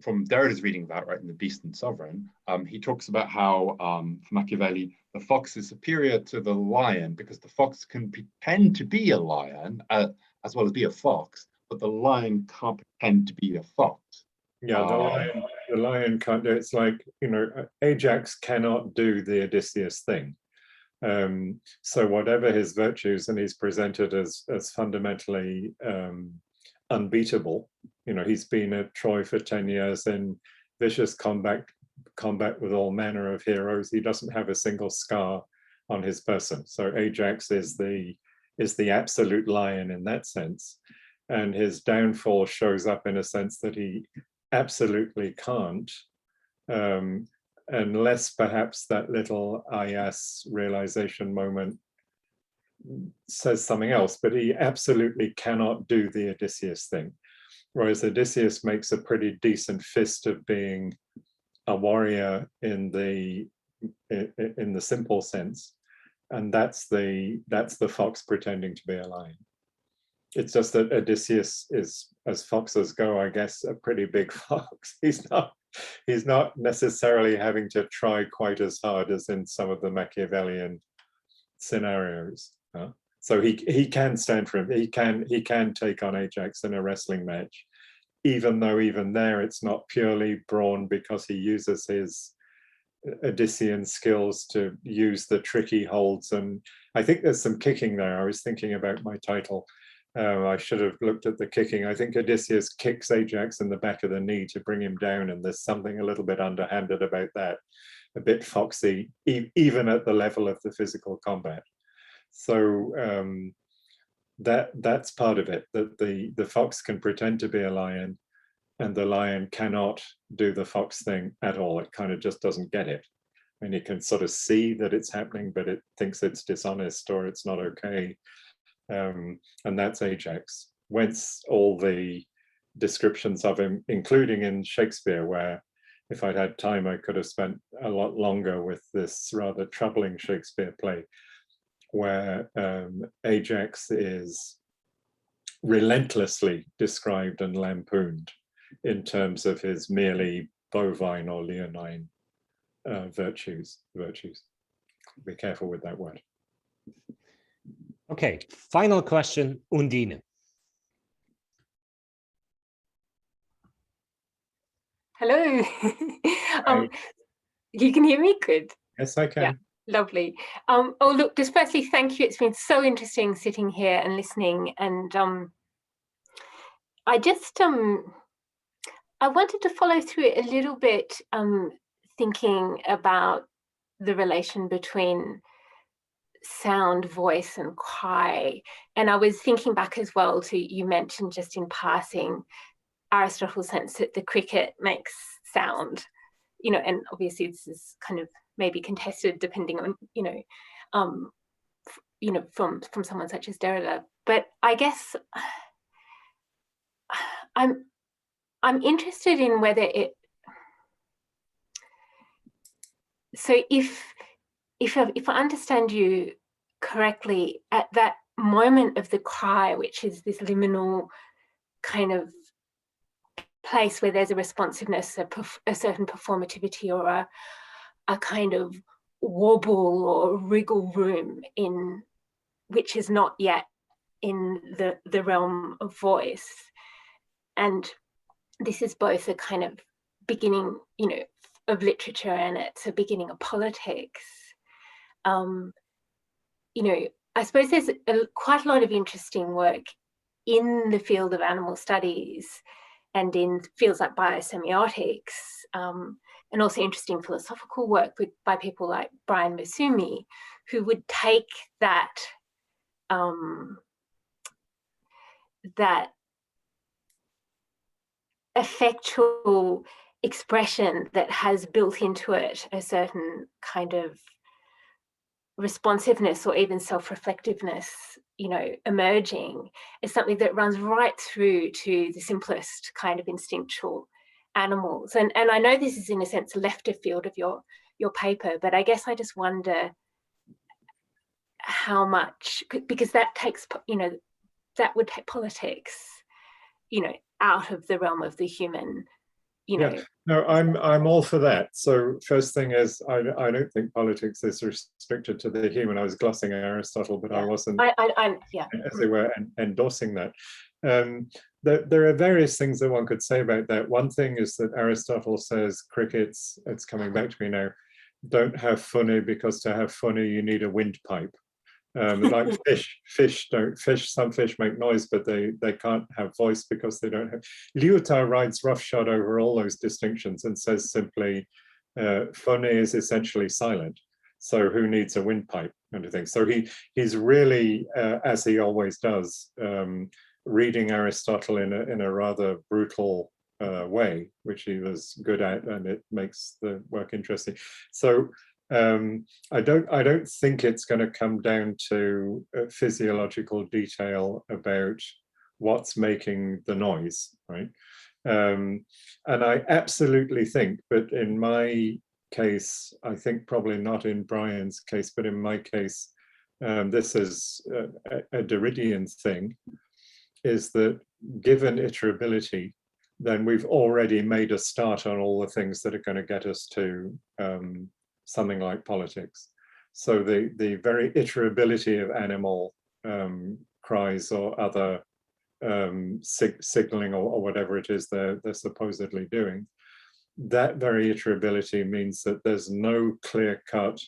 from Derrida's reading of that, right, in The Beast and Sovereign, he talks about how for Machiavelli the fox is superior to the lion because the fox can pretend to be a lion as well as be a fox, but the lion can't pretend to be a fox. Yeah, the lion can't do it. It's like, Ajax cannot do the Odysseus thing. So whatever his virtues, and he's presented as fundamentally unbeatable. He's been at Troy for 10 years in vicious combat with all manner of heroes. He doesn't have a single scar on his person. So Ajax is the absolute lion in that sense. And his downfall shows up in a sense that he absolutely can't, unless perhaps that little Aias realization moment says something else, but he absolutely cannot do the Odysseus thing. Whereas Odysseus makes a pretty decent fist of being a warrior in the simple sense, and that's the fox pretending to be a lion. It's just that Odysseus is, as foxes go, I guess, a pretty big fox. He's not he's not necessarily having to try quite as hard as in some of the Machiavellian scenarios. So he can stand for him. He can take on Ajax in a wrestling match, even though even there it's not purely brawn, because he uses his Odyssean skills to use the tricky holds. And I think there's some kicking there. I was thinking about my title. I should have looked at the kicking. I think Odysseus kicks Ajax in the back of the knee to bring him down, and there's something a little bit underhanded about that, a bit foxy, even at the level of the physical combat. So that's part of it, that the fox can pretend to be a lion, and the lion cannot do the fox thing at all. It kind of just doesn't get it. And you can sort of see that it's happening, but it thinks it's dishonest or it's not okay. And that's Ajax. Whence all the descriptions of him, including in Shakespeare, where if I'd had time, I could have spent a lot longer with this rather troubling Shakespeare play, where Ajax is relentlessly described and lampooned in terms of his merely bovine or leonine virtues. Be careful with that word. Okay, final question, Undine. Hello. You can hear me? Good. Yes, I can. Yeah, lovely. Oh, look, just firstly, thank you. It's been so interesting sitting here and listening. And I just, I wanted to follow through it a little bit, thinking about the relation between sound, voice, and cry. And I was thinking back as well to, you mentioned just in passing, Aristotle's sense that the cricket makes sound, you know, and obviously this is kind of maybe contested depending on, from someone such as Derrida. But I guess I'm interested in whether it, so if I understand you correctly, at that moment of the cry, which is this liminal kind of place where there's a responsiveness, a certain performativity, or a kind of wobble or wriggle room in which is not yet in the realm of voice. And this is both a kind of beginning, of literature, and it's a beginning of politics. I suppose there's quite a lot of interesting work in the field of animal studies and in fields like biosemiotics, and also interesting philosophical work by people like Brian Masumi, who would take that effectual expression that has built into it a certain kind of responsiveness or even self-reflectiveness, emerging, as something that runs right through to the simplest kind of instinctual animals. And I know this is in a sense left of field of your paper, but I guess I just wonder how much, because that takes, that would take politics, out of the realm of the human, Yeah, no, I'm all for that. So first thing is, I don't think politics is restricted to the human. I was glossing Aristotle, but yeah. I wasn't, as it were, endorsing that. There are various things that one could say about that. One thing is that Aristotle says crickets, it's coming back to me now, don't have funny, because to have funny you need a windpipe. Like some fish make noise, but they can't have voice because they don't have. Lyotard rides roughshod over all those distinctions and says simply, funny is essentially silent. So who needs a windpipe kind of thing? So he's really, as he always does, reading Aristotle in a rather brutal way, which he was good at, and it makes the work interesting. So I don't think it's going to come down to physiological detail about what's making the noise, right? And I absolutely think, but in my case, I think probably not in Brian's case, but in my case, this is a Derridian thing, is that given iterability, then we've already made a start on all the things that are going to get us to something like politics. So the very iterability of animal cries or other signaling or whatever it is they're supposedly doing, that very iterability means that there's no clear-cut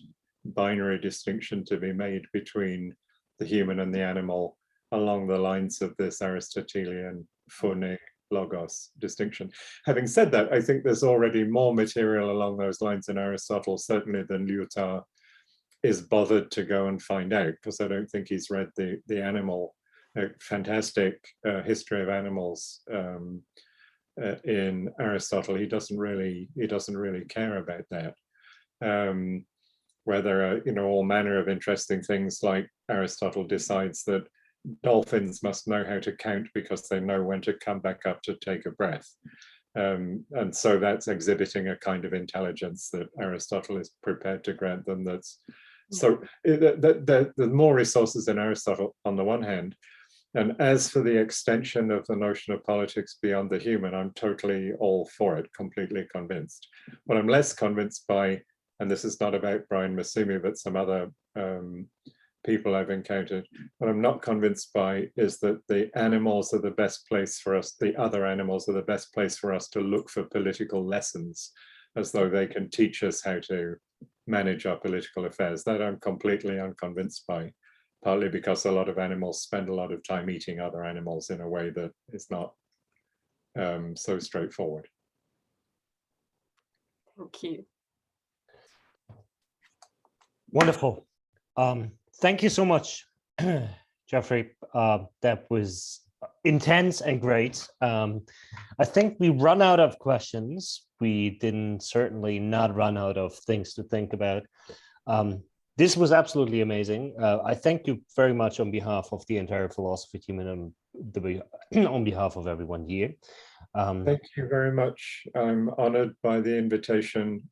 binary distinction to be made between the human and the animal along the lines of this Aristotelian phone logos distinction. Having said that, I think there's already more material along those lines in Aristotle, certainly than Lyotard is bothered to go and find out, because I don't think he's read the animal, fantastic history of animals in Aristotle. He doesn't really care about that. Where there are, all manner of interesting things, like Aristotle decides that dolphins must know how to count because they know when to come back up to take a breath. And so that's exhibiting a kind of intelligence that Aristotle is prepared to grant them. That's so the more resources in Aristotle on the one hand. And as for the extension of the notion of politics beyond the human, I'm totally all for it, completely convinced. What I'm less convinced by, and this is not about Brian Masumi, but some other people I've encountered, what I'm not convinced by is that the animals are the best place for us, the other animals are the best place for us to look for political lessons, as though they can teach us how to manage our political affairs. That I'm completely unconvinced by, partly because a lot of animals spend a lot of time eating other animals in a way that is not so straightforward. Thank you. Wonderful. Thank you so much, Geoffrey. That was intense and great. I think we run out of questions. We didn't certainly not run out of things to think about. This was absolutely amazing. I thank you very much on behalf of the entire philosophy team and on behalf of everyone here. Thank you very much. I'm honored by the invitation.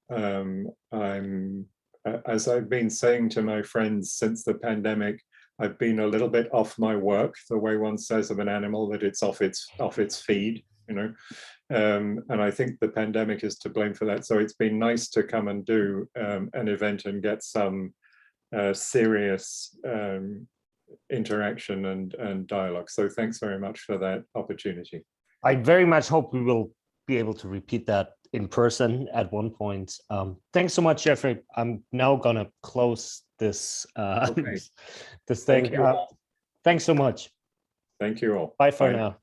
As I've been saying to my friends since the pandemic, I've been a little bit off my work, the way one says of an animal that it's off its feed, and I think the pandemic is to blame for that. So it's been nice to come and do an event and get some serious interaction and dialogue. So thanks very much for that opportunity. I very much hope we will be able to repeat that in person at one point. Thanks so much, Geoffrey. I'm now gonna close this Okay. this thing. Thank you all. Thanks so much. Thank you all. Bye for Bye. now.